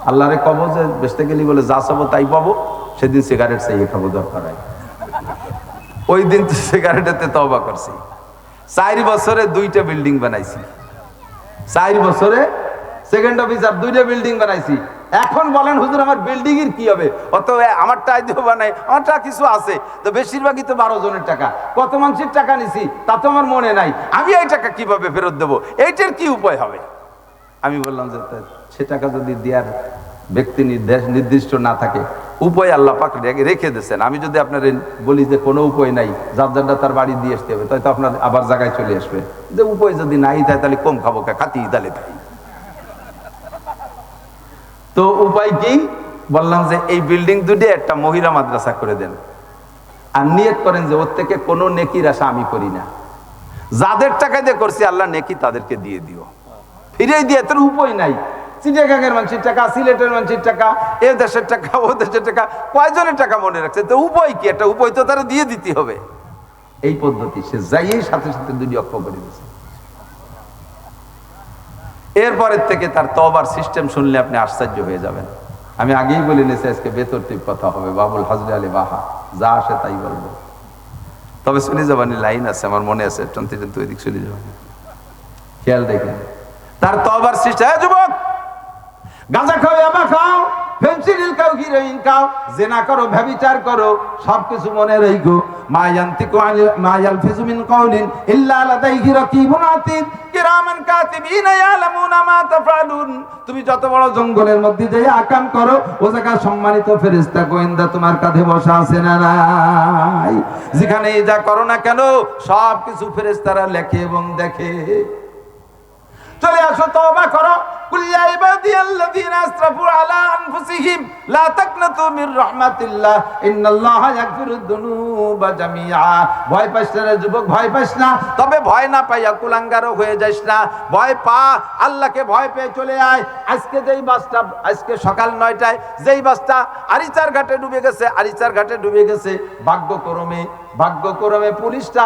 আল্লাহরে কব যে বেচতে গেলি বলে যা চাবো তাই পাবো, সেদিন সিগারেট চাইয়ে খাবো দরকার হয়। ওই দিন তো সিগারেটেতে তওবা করছি। 4 বছরে 2টা বিল্ডিং বানাইছি, 4 বছরে সেকেন্ড অফিসার 2টা বিল্ডিং বানাইছি। এখন বলেন হুজুর আমার বিল্ডিং এর কি হবে? অত আমারটা আইডিও বানাই, আমারটা কিছু আছে তো, বেশিরভাগই তো 12 জনের টাকা, কত মানুষের টাকা নিছি তা তো আমার মনে নাই। আমি এই টাকা কিভাবে ফেরত দেবো, এইটার কি উপায় হবে? আমি বললাম যে সে টাকা যদি দেওয়ার ব্যক্তি নির্দিষ্ট না থাকে, উপায় আল্লাহ পাক রেখে দিয়েছেন। আমি যদি আপনার বলি যে কোনো উপায় নাই, যার যারটা তার বাড়ি দিয়ে আসতে হবে, তাই তো আপনার আবার জায়গায় চলে আসবে। যে উপায় যদি নাই থাকে তাহলে কম খাবো, খাতি তাহলে তাই। তো উপায় কি? বললাম যে এই বিল্ডিং 2টে একটা মহিলা মাদ্রাসা করে দেন, আর নিয়ত করেন যে ওর থেকে কোনো নেকির আশা আমি করি না, যাদের টাকা দিয়ে করছি আল্লাহ নেকি তাদেরকে দিয়ে দিও, ফিরে দিয়ে। তোর উপায় নাই, চিটাগাংয়ের মানুষের টাকা, সিলেটের মানুষের টাকা, এ দেশের টাকা, ও দেশের টাকা, কয়জনের টাকা মনে রাখছে? তো উপায় কি? একটা উপায় তো তারা দিয়ে দিতে হবে। এই পদ্ধতি সে যাইয়েই সাথে সাথে 2টি অক্ষ করে দিয়েছে। এরপরের থেকে তার তওবার সিস্টেম শুনলে আপনি আশ্চর্য হয়ে যাবেন। আমি আগেই বলে নিয়েছি আজকে বেতরতিব কথা হবে, বাবুল হাজরে আলী বাহা, যা আসে তাই বলবো। তবে শুনে যাবানি লাইন আছে আমার মনে আছে, টন্তি টন্তি ওইদিক শুনে যাবানি, খেয়াল দেখেন তার তওবার সিস্টেম। যুবক, গাঁজা খাও, ইয়াবা খাও, ফেন্সিডিল খাও, হিরোইন খাও, জেনা করো, ব্যভিচার করো, সবকিছু মনে রাখো। মা ইয়ানতিকু মা ইয়ালফিজু মিন কাউলিন ইল্লা লাদাইহি রাকিবুন আতীদ কিরামান কাতিবিন ইয়ালামুনা মা তাফআলুন। তুমি যত বড় জঙ্গলের মধ্যে যাই আকাম করো, ও জায়গা সম্মানিত ফেরেশতা গোয়েন্দা তোমার কাঁধে বসা আছে না নাই? যেখানে যা করো না কেন সবকিছু ফেরেশতারা লেখে এবং দেখে। চলে আসো, তওবা করো। কুল ইয়া ইবাদিয়াল্লাযীনা আসরাফু আলা আনফুসিহিম লা তাকনাতু মির রাহমাতিল্লাহ ইন্নাল্লাহা ইয়াগফিরুদ যুনুবা জামিআ। ভয় পাইস না রে যুবক, ভয় পাইস না। তবে ভয় না পাইয়া কুলাঙ্গারও হয়ে যাইস না। ভয় পা, আল্লাহকে ভয় পেয়ে চলে আয়। আজকে যেই বাসটা, আজকে সকাল 9টায় যেই বাসটা আরিচার ঘাটে ডুবে গেছে, আরিচার ঘাটে ডুবে গেছে, ভাগ্যক্রমে পুলিশটা,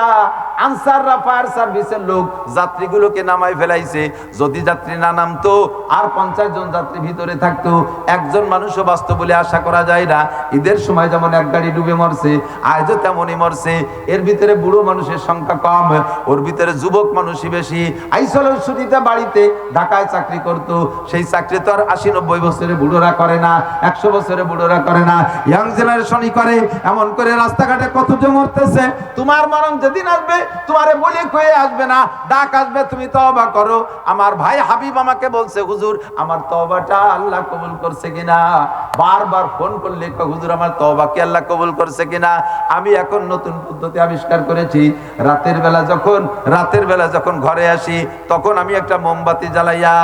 আনসাররা, ফায়ার সার্ভিসের লোক যাত্রীগুলোকে নামাই ফেলাইছে। যদি যাত্রী না নামতো আর 50 জন যাত্রী ভিতরে থাকতো, একজন মানুষও বাঁচত বলে আশা করা যায় না। ঈদের সময় যেমন 1 গাড়ি ডুবে মরছে, আজও তেমনই মরছে। এর ভিতরে বুড়ো মানুষের সংখ্যা কম, ওর ভিতরে যুবক মানুষই বেশি। আইসলের ছুটিতে বাড়িতে ঢাকায় চাকরি করতো, সেই চাকরি তো আর 80-90 বছরে বুড়োরা করে না, 100 বছরে বুড়োরা করে না, ইয়াং জেনারেশনই করে। এমন করে রাস্তাঘাটে কত জন মরতেছে। তোমার মরণ যেদিন আসবে তোমারে বলে কয়ে আসবে না, ডাক আসবে, তুমি তওবা করো। আমার ভাই হাবিব আমাকে বলছে, হুজুর আমার তওবাটা আল্লাহ কবুল করছে কিনা। বারবার ফোন করলে হুজুর আমার তওবা কি আল্লাহ কবুল করছে কিনা। আমি এখন নতুন পদ্ধতি আবিষ্কার করেছি। রাতের বেলা যখন ঘরে আসি, তখন আমি একটা মোমবাতি জ্বালাইয়া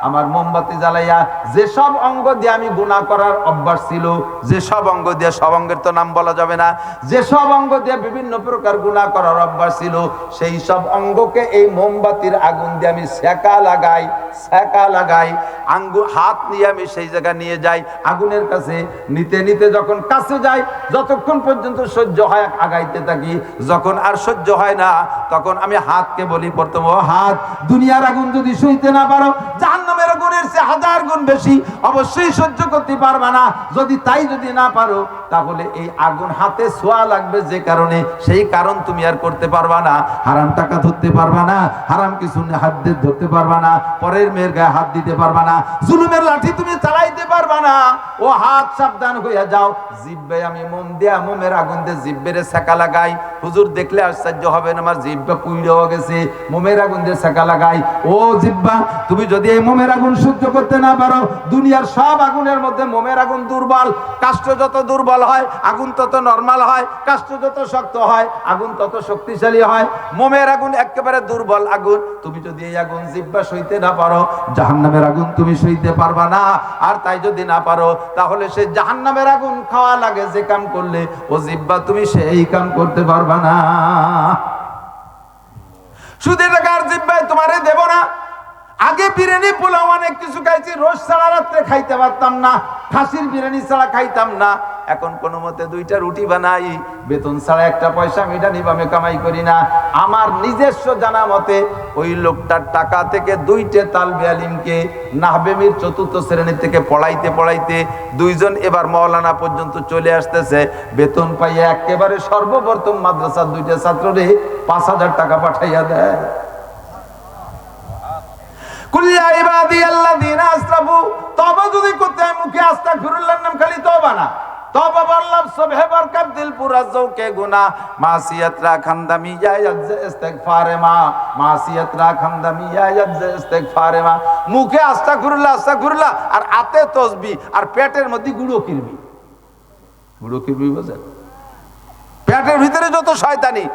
আমার মোমবাতি জ্বালাইয়া যেসব অঙ্গ দিয়ে আমি গুনাহ করার অভ্যাস ছিল, যেসব অঙ্গ দিয়ে, সব অঙ্গের তো নাম বলা যাবে না, যেসব অঙ্গ দিয়ে বিভিন্ন প্রকার গুনাহ করার অভ্যাস ছিল, সেই সব অঙ্গকে এই মোমবাতির আগুন দিয়ে আমি সেকা লাগাই, সেকা লাগাই। হাত নিয়ে আমি সেই জায়গা নিয়ে যাই আগুনের কাছে, নিতে নিতে যখন কাছে যাই, যতক্ষণ পর্যন্ত সহ্য হয় আগাইতে থাকি। যখন আর সহ্য হয় না, তখন আমি হাতকে বলি প্রথম, ও হাত, দুনিয়ার আগুন যদি সইতে না পারো, জাহান্নামের আগুনের চেয়ে 1000 গুণ বেশি অবশ্যই সহ্য করতে পারবা না। যদি না পারো, তাহলে এই আগুন হাতে ছোঁয়া লাগবে, যে কারণে সেই কারণ তুমি আর করতে পারবা না। হারাম টাকা ধরতে পারবা না, হারাম কিছু হাত দিয়ে ধরতে পারবা না, পরের মেয়ের গায়ে হাত দিতে পারবা না, জুলুমের লাঠি তুমি চালাইতে পারবা না। ও হাত, সাবধান হইয়া যাও। জিহ্বে আমি মোম দিয়া, মোমের আগুন দিয়ে জিহ্বেরে সেকা লাগাই। হুজুর দেখলে আশ্চর্য হবেন, আমার জিহ্বা পুইড়ে হয়ে গেছে, মোমের আগুন দিয়ে সেকা লাগাই। ও জিহ্বা, তুমি যদি এই মোমের আগুন সহ্য করতে না পারো, দুনিয়ার সব আগুনের মধ্যে মোমের আগুন দুর্বল। কাষ্ঠ যত দুর্বল হয়, আগুন তত নরমাল হয়। কাষ্ঠ যত শক্ত হয়, আগুন তত শক্তিশালী হয়। মোমের আগুন একেবারে দুর্বল আগুন। তুমি যদি এই আগুন জিহ্বা সইতে না পারো, জাহান্নামের আগুন তুমি সইতে পারবা না। আর তাই যদি না পারো, তাহলে সে জাহান্নামের আগুন খাওয়া লাগে যে কাম করলে, ও জিহ্বা তুমি সেই কাম করতে পারবা না। সুদের টাকার জিহ্বায় তোমারে দেব না। আগে বিরিয়ানি, পোলাও, অনেক কিছু খাইছি, রোজ ছাড়া রাত্রে খাইতে পারতাম না, খাসির বিরিয়ানি ছাড়া খাইতাম না। এখন কোনো মতে 2টা রুটি বানাই, বেতন ছাড়া 1 পয়সা মিটানি আমি কামাই করি না। আমার নিজস্ব জানা মতে ওই লোকটার টাকা থেকে 2টে তালবে আলিমকে নাহবেমির 4র্থ শ্রেণী থেকে পড়াইতে পড়াইতে 2জন এবার মাওলানা পর্যন্ত চলে আসতেছে। বেতন পাইয়া একেবারে সর্বপ্রথম মাদ্রাসার 2টা ছাত্ররে 5000 টাকা পাঠাইয়া দেয়। কুল্লা ইবাদিয়াল্লাযিনা আসরাফু, তওবা যদি করতে হয় মুখে আস্তাগফিরুল্লাহর নাম খালি তওবা না, তওবা বললাম সবহে বরকত দিল পুরা জৌকে গুনাহ, মাসিয়াত রাখান্দামি ইয়াজ ইস্তিগফারে মা, মাসিয়াত রাখান্দামি ইয়াজ ইস্তিগফারে মা। মুখে আস্তাগফিরুল্লাহ আস্তাগফিরুল্লাহ, আর হাতে তাসবিহ, আর পেটের মধ্যে গুঁড়ো কিরবি। গুঁড়ো কিরবি বুঝেন? পেটের ভিতরে যত শয়তানি,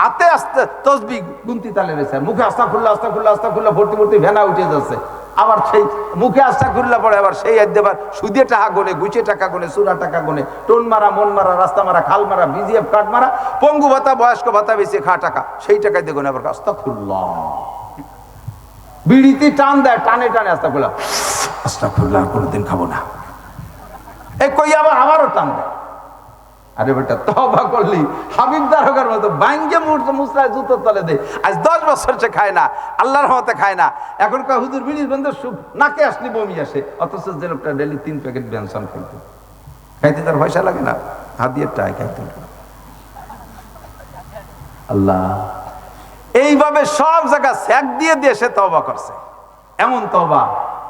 আতে আস্তে তসবিহ গুনতি তালে রয়েছে, মুখে আস্তাগফিরুল্লাহ আস্তাগফিরুল্লাহ আস্তাগফিরুল্লাহ ভর্তি ভর্তি ভেনা উঠে যাচ্ছে। আবার সেই মুখে আস্তাগফিরুল্লাহ পড়ে, আবার সেই একবার সুদে টাকা গুনে, গুছে টাকা গুনে, সুরা টাকা গুনে, টোন মারা, মন মারা, রাস্তা মারা, খাল মারা, বিজিএফ কার্ড মারা, পঙ্গু ভাতা, বয়স্ক ভাতা বেশি খা টাকা, সেই টাকায় দেখুন আবার আস্তাগফিরুল্লাহ। বিড়িতে টান দেয়, টানে টানে আস্তাগফিরুল্লাহ আস্তাগফিরুল্লাহ, কোনোদিন খাবো না, এই কই আবার আবারও টান দেয়। আরে বেটা, তওবা করলি হাবিব দারোগার মতো বাইঙ্গে মুসলায় জুতোর তলে দে। আজ 10 বছর সে খায় না, আল্লাহর রহমতে খায় না। এখন কয় হুজুর বিড়ির বন্ধ, নাকে আসলে বমি আসে। অথচ যে লোকটা ডেলি 3 প্যাকেট বেনসন খাইতো, খাইতে তার পয়সা লাগে না, হাত দিয়ে টাই খাইতো। আল্লাহ এইভাবে সব জায়গা স্যাক দিয়ে দিয়ে সে তওবা করছে। এমন তওবা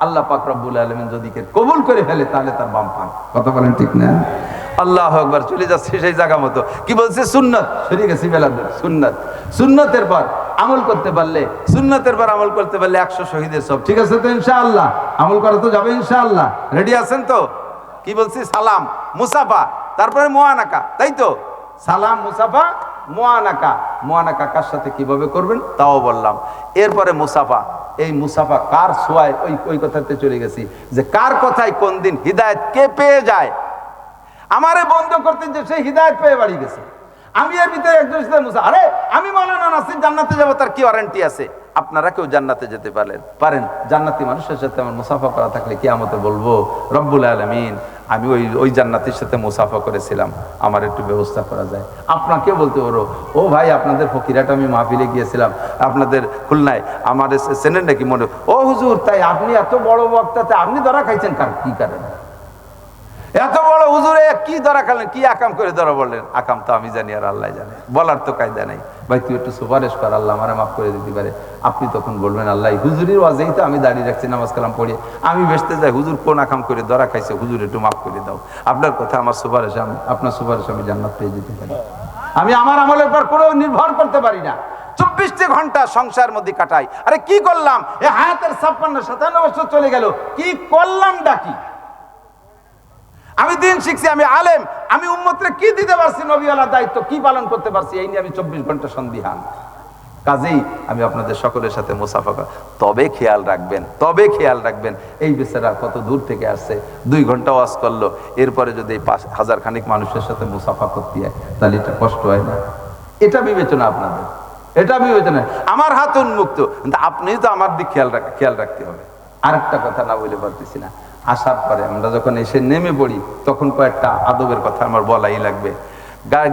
আল্লাহ পাক রব্বুল আলামিন যদি কবুল করে ফেলে, তাহলে তার বাম পান। কথা বলেন ঠিক না? আল্লাহু আকবার। চলে যাচ্ছে সেই জায়গা মতো। কি বলছে? সুন্নাত সরিয়ে গেছি বেলাদের। সুন্নাত, সুন্নতের পর আমল করতে পারলে, সুন্নতের পর আমল করতে পারলে 100 শহীদের সব। ঠিক আছে তো ইনশাআল্লাহ? আমল করা তো যাবে ইনশাআল্লাহ। রেডি আছেন তো? কি বলছি? সালাম, মুসাফা, তারপরে মুআনাকা, তাই তো? সালাম, মুসাফা, মুআনাকা। মুআনাকা কার সাথে কিভাবে করবেন তাও বললাম। এরপরে মুসাফা। এই মুসাফা কার ছোঁয়ায়, ওই কথাতে চলে গেছি যে কার কথায় কোন দিন হিদায়াত কে পেয়ে যায়। আমারে বন্ধ করতে যে সেই হিদায়াত পেয়ে বাড়ি গেছে। আমি এর ভিতরে একজনের সাথে মুসা, আরে আমি মাওলানা নাসির জান্নাতে যাবো, তার কি ওয়ারেন্টি আছে? আপনারা কেউ জান্নাতে যেতে পারেন। জান্নাতি মানুষের সাথে আমার মুসাফা করা থাকলে কিয়ামতে বলবো, রব্বুল আলামিন আমি ওই জান্নাতির সাথে মুসাফা করেছিলাম, আমার একটু ব্যবস্থা করা যায়। আপনাকেও বলতে পারো, ও ভাই আপনাদের ফকিরাট আমি মাহফিলে গিয়েছিলাম আপনাদের খুলনায়, আমার চেনেন নাকি? মনে, ও হুজুর তাই আপনি এত বড় বক্তাতে আপনি ধরা খাইছেন কি কারণে? এত বড় হুজুরে কি ধরা খালেন, কি আকাম করে ধরা বললেন? আকাম তো আমি জানি আর আল্লাহ জানে, বলার তো কায়দা নাই। ভাই তুই একটু সুপারিশ কর, আল্লাহ আমারে মাফ করে দিতে পারে। আপনি তখন বলবেন, আল্লাহ হুজুরের ওয়াজেই তো আমি দাঁড়িয়ে রাখছি, নামাজ কালাম পড়ে আমি বেসতে যাই, হুজুর কোন আকাম করে ধরা খাইছে, হুজুর একটু মাফ করে দাও। আপনার কথা আমার সুপারিশ, আপনার সুপারিশ আমি জান্নাত পেয়ে যেতে পারি। আমি আমার আমলের পর কোনো নির্ভর করতে পারি না। 24 ঘন্টা সংসার মধ্যে কাটাই। আরে কি করলাম? এ হায়াতের 56-57 বছর চলে গেল, কি করলাম ডাকি? আমি দিন শিখছি, আমি আলেম, আমি উম্মতরে কি দিতে পারছি? নবী আলার দায়িত্ব কি পালন করতে পারছি? এই নিয়ে আমি 24 ঘন্টা সন্দিহান। কাজেই আমি আপনাদের সকলের সাথে মুসাফা তবে খেয়াল রাখবেন এই বেচারা কত দূর থেকে আসছে, 2 ঘন্টা ওয়াজ করলো, এরপরে যদি 5,000 খানিক মানুষের সাথে মুসাফা করতে হয় তাহলে এটা কষ্ট হয় না? এটা বিবেচনা আপনাদের, এটা বিবেচনা। আমার হাত উন্মুক্ত, কিন্তু আপনি তো আমার দিক খেয়াল রাখতে হবে। আরেকটা কথা না বলে পারতেছি না, আসার পরে আমরা যখন এসে নেমে পড়ি তখন কয়েকটা আদবের কথা আমার বলাই লাগবে।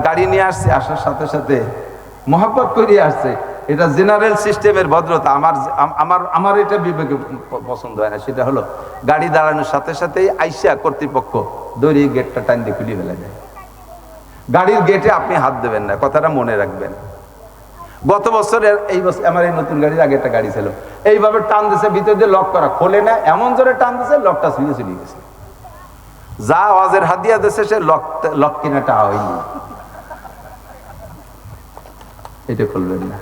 গাড়ি নিয়ে আসছে, আসার সাথে সাথে মহব্বত করিয়ে আসছে, এটা জেনারেল সিস্টেমের ভদ্রতা। আমার এটা বিবেকে পছন্দ হয় না। সেটা হলো গাড়ি দাঁড়ানোর সাথে সাথেই আইসা কর্তৃপক্ষ দড়িয়ে গেটটা টান দিয়ে খুলে ফেলে যায়। গাড়ির গেটে আপনি হাত দেবেন না, কথাটা মনে রাখবেন। গত বছরের এই বছর আমার এই নতুন গাড়ির আগে একটা গাড়ি ছিল, এইভাবে টান দিছে, ভিতর দিয়ে লক করা, খোলে না, এমন জোরে টান দিছে লকটা ছিঁড়ে চলে গেছে। যা আওয়াজের হাদিয়া দিছে সে লক কিনাটা হয়নি, এটা খুলবেন না।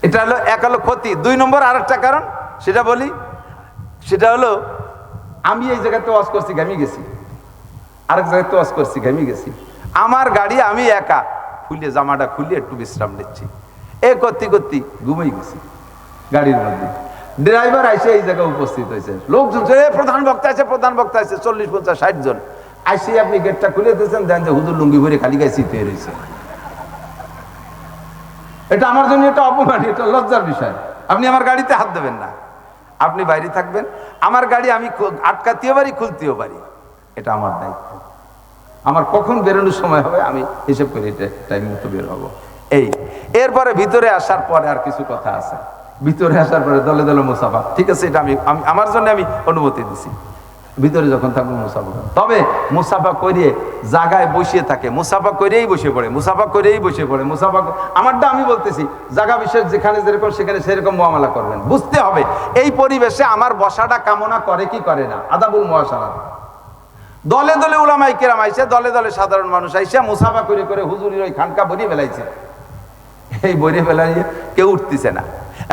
এটা হলো এক হলো ক্ষতি। 2 নম্বর আরেকটা কারণ সেটা বলি, সেটা হলো আমি এই জায়গাতে ওয়াজ করছি, ঘামি গেছি, আরেক জায়গাতে ওয়াজ করছি, ঘামি গেছি। আমার গাড়ি, আমি একা খুলে জামাটা খুলে একটু বিশ্রাম নিচ্ছি, এ করতে ঘুমিয়ে গেছি গাড়ির মধ্যে। ড্রাইভার আইসে এই জায়গায় উপস্থিত হয়েছে, লোকজন প্রধান বক্তা আছে 40, 50, 60 জন আইসে, আপনি গেটটা খুলে দিয়েছেন, দেন যে হুজুর লুঙ্গি ভরে খালি গায়ে শীতে রয়েছে। এটা আমার জন্য এটা অপমান, এটা লজ্জার বিষয়। আপনি আমার গাড়িতে হাত দেবেন না, আপনি বাইরে থাকবেন। আমার গাড়ি আমি আটকাতেও পারি, খুলতেও পারি, এটা আমার দায়িত্ব। আমার কখন বেরোনোর সময় হবে আমি হিসেব করি, টাইম মতো বের হবো। এরপরে ভিতরে আসার পরে আর কিছু কথা আছে। ভিতরে আসার পরে দলে দলে মুসাফা, ঠিক আছে, এটা আমি আমার জন্য আমি অনুমতি দিছি। ভিতরে যখন থাকবো মুসাফা, তবে মুসাফা করিয়ে জায়গায় বসিয়ে থাকে, মুসাফা করেই বসে পড়ে, মুসাফা আমারটা আমি বলতেছি, জায়গা বিশেষ যেখানে যেরকম সেখানে সেরকম মুআমালা করবেন। বুঝতে হবে এই পরিবেশে আমার বসাটা কামনা করে কি করে না, আদাবুল মুআশারাত। দলে দলে উলামায়ে কেরাম আইছে, দলে দলে সাধারণ মানুষ আইসে মুসাফা করে হুজুরের ওই খানকা ভরিয়ে ফেলাইছে। এই ভরিয়ে ফেলাইয়ে কেউ উঠতেছে না।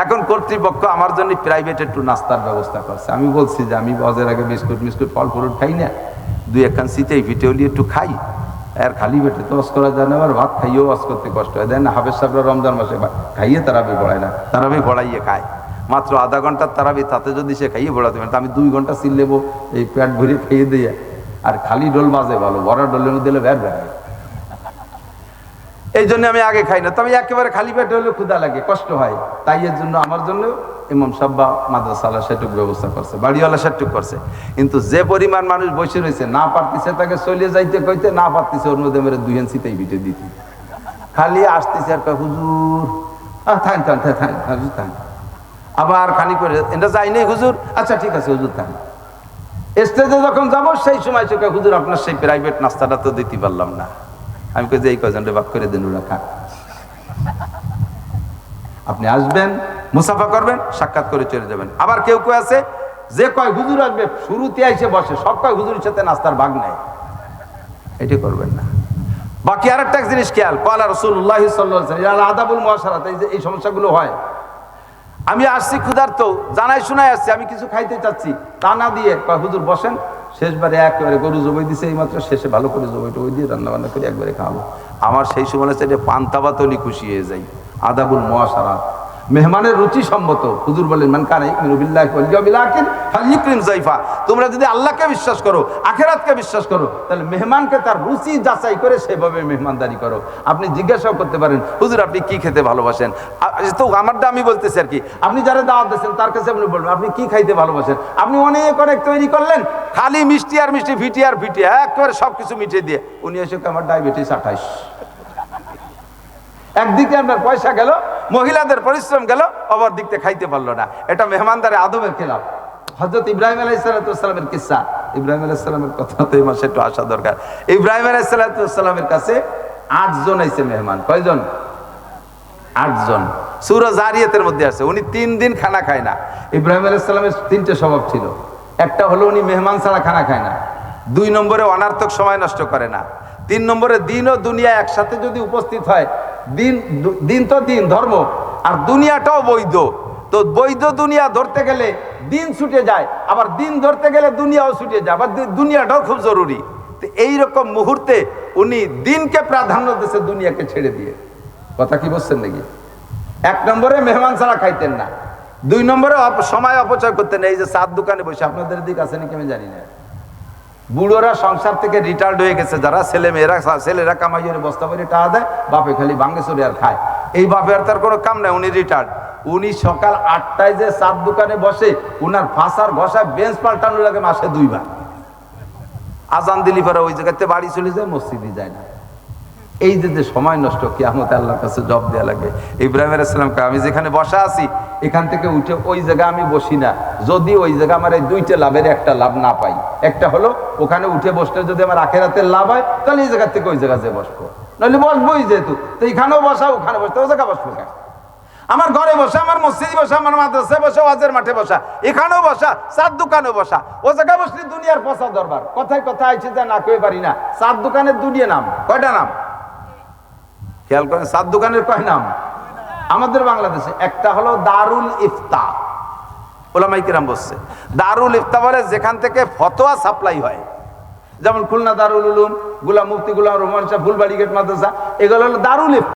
এখন কর্তৃপক্ষ আমার জন্য প্রাইভেট একটু নাস্তার ব্যবস্থা করছে। আমি বলছি যে আমি বজের আগে বিস্কুট ফল ফ্রুট খাই না, 2-1 সিটেই ভিটেওলি একটু খাই, আর খালি পেটে তো ওয়াজ করা যায় না, আবার ভাত খাইয়েও ওয়াজ করতে কষ্ট হয়। দেন হাফেজ সাহেবরা রমজান মাসে খাইয়ে তারাবি পড়ায় না, তারাবি পড়াইয়ে খায় মাত্র আধা ঘন্টার তারাবি, তাতে যদি সে খাইয়ে পড়াতে পারে, আমি 2 ঘন্টা সিল নেবো এই পেট ভরিয়ে খাইয়ে দিয়ে। আর খালি ডোল বাজে ভালো, ভরা ডোলের মধ্যে দিলে ব্যাট ব্যাট, এই জন্য আমি আগে খাই না। তবে একেবারে খালি পেটে হলে ক্ষুধা লাগে, কষ্ট হয়। তাই এর জন্য আমার জন্য ইমাম সাব্বা মাদ্রাসাওয়ালা সেটুক ব্যবস্থা করছে, বাড়িওয়ালা সেটুক করছে। কিন্তু যে পরিমাণ মানুষ বসে রয়েছে, না পারতেছে তাকে চলে যাইতে কইতে, না পারতেছে ওর মধ্যে মেরে 2 ইঞ্চিতেই ভিটে দিতে, খালি আসতেছে আর হুজুর থাক, আবার খানি করে এটা যাই নেই হুজুর, আচ্ছা ঠিক আছে হুজুর থাক। স্টেজে যখন যাবো সেই সময় চোখে, হুজুর আপনার সেই প্রাইভেট নাস্তাটা তো দিতে পারলাম না। আমি কই যে এই কয়জনটা বাক করে দেন, ওরা খাক। আপনি আসবেন, মুসাফা করবেন, সাক্ষাৎ করে চলে যাবেন। আবার কেউ আছে যে কয় হুজুর আসবে, শুরুতে আইসে বসে, সব কয় হুজুরের সাথে নাস্তার ভাগ নাই, এটি করবেন না। বাকি আরেকটা জিনিস খেয়াল, ক্বালা রাসূলুল্লাহ সাল্লাল্লাহু আলাইহি ওয়াসাল্লাম আদাবুল মুআশারাত, এই সমস্যাগুলো হয়। আমি আসছি ক্ষুধার্ত, জানাই শোনাই আসছি, আমি কিছু খাইতে চাচ্ছি, তা না দিয়ে কয় হুজুর বসেন, শেষবারে একেবারে গরু জবাই দিছে এই মাত্র, শেষে ভালো করে জবাই টবাই দিয়ে রান্না বান্না করে একবারে খাওয়াবো। আমার সেই সময় চাইলে পান্তা ভাতলি খুশি হয়ে যাই। আদাবুল মুআশারাত, মেহমানের রুচি সম্মত। হুজুর বলেন মান কানা ইউমিনু বিল্লাহি ওয়াল ইয়াউমিল আখির ফালইউকরিম যায়ফা, তোমরা যদি আল্লাহকে বিশ্বাস করো, আখিরাতকে বিশ্বাস করো, তাহলে মেহমানকে তার রুচি যাচাই করে সেভাবে মেহমানদারি করো। আপনি জিজ্ঞাসাও করতে পারেন, হুজুর আপনি কি খেতে ভালোবাসেন, তো আমারটা আমি বলতেছি আর কি, আপনি যারা দাওয়াত দিয়েছেন তার কাছে আপনি বলবেন আপনি কি খাইতে ভালোবাসেন। আপনি অনেক তৈরি করলেন, খালি মিষ্টি আর মিষ্টি, ফিটি আর ফিটি, একেবারে সবকিছু মিটিয়ে দিয়ে উনি এসে আমার ডায়াবেটিস 28। একদিকে আপনার পয়সা গেল, মহিলাদের পরিশ্রম গেল, অপর দিকতে খাইতে পারলো না। এটা মেহমানদারে আদবের খেলাফ। হযরত ইব্রাহিম আলাইহিস সালামের কিসসা, ইব্রাহিম আলাইহিস সালামের কথা তো এই মাসে একটু আসা দরকার। ইব্রাহিম আলাইহিস সালামের কাছে 8 জন আইছে মেহমান। কয়জন? 8 জন। সূরা জারিয়াতের মধ্যে আছে উনি 3 দিন খানা খায় না। ইব্রাহিম আলাইহিস সালামের 3টে স্বভাব ছিল। একটা হলো উনি মেহমান ছাড়া খানা খায় না, 2 নম্বরে অনার্থক সময় নষ্ট করে না, 3 নম্বরে দিন ও দুনিয়া একসাথে যদি উপস্থিত হয়, দিন তো দিন ধর্ম, আর দুনিয়াটাও বৈধ, তো বৈধ দুনিয়া ধরতে গেলে দিন ছুটে যায়, আবার দিন ধরতে গেলে দুনিয়াও ছুটে যায়, আবার দুনিয়াটাও খুব জরুরি। তো এইরকম মুহূর্তে উনি দিনকে প্রাধান্য দিয়েছে দুনিয়াকে ছেড়ে দিয়ে। কথা কি বলছেন নাকি? এক নম্বরে মেহমান ছাড়া খাইতেন না, দুই নম্বরে সময় অপচয় করতেন। এই যে চার দোকানে বসে, আপনাদের দিক আছে নাকি আমি জানি না, বুড়োরা সংসার থেকে রিটায়ার্ড হয়ে গেছে যারা, ছেলেরা কামাই করে বস্তা করে টাকা দেয়, বাপে খালি ভাঙ্গে চুরি আর খায়। এই বাপের তার কোনো কাম নাই, উনি রিটায়ার্ড। উনি সকাল 8টায় যে চার দোকানে বসে, উনার ফাঁসার ঘষায় বেঞ্চ পাল্টানো লাগে মাসে 2 বার। আজান দিলি পরে ওই জায়গাতে বাড়ি চলে যায়, মসজিদে যায় না। এই যে সময় নষ্ট, কিয়ামতে আল্লাহর কাছে জবাব দেওয়া লাগবে। ইব্রাহিম আলাইহিস সালামকে, আমি যেখানে বসা আছি এখান থেকে উঠে ওই জায়গা আমি বসি না, যদি ওই জায়গা আমার এই 2টা লাভের একটা লাভ না পাই। একটা হলো ওখানে উঠে বসলে যদি আমার আখেরাতের লাভ হয়, তাহলে এই জায়গা থেকে ওই জায়গা যে বসবো, নইলে বসবোই যেহেতু, তো এখানেও বসা, ওখানে বসতে, ওই জায়গা বসবো কেন? আমার ঘরে বসা, আমার মসজিদে বসা, আমার মাদ্রাসায় বসা, ওয়াজের মাঠে বসা, এখানেও বসা, চার দোকানেও বসা, ও জায়গায় বসলে দুনিয়ার পচা দরবার। কথায় কথা আইছে যা না কই পারি না। চার দোকানের 2টা নাম, কয়টা নাম খেয়াল করেন? চার দোকানের কয় নাম আমাদের বাংলাদেশে? একটা হলো দারুল ইফতা, ওলামায়ে কিরাম বলছে দারুল ইফতা বলে যেখান থেকে ফতোয়া সাপ্লাই হয়, যেমন খুলনা দারুল উলুম, মুফতি গোলাম রহমান শাহ ফুলবাড়ি গেট মাদ্রাসা, এগুলো হলো দারুল ইফতা।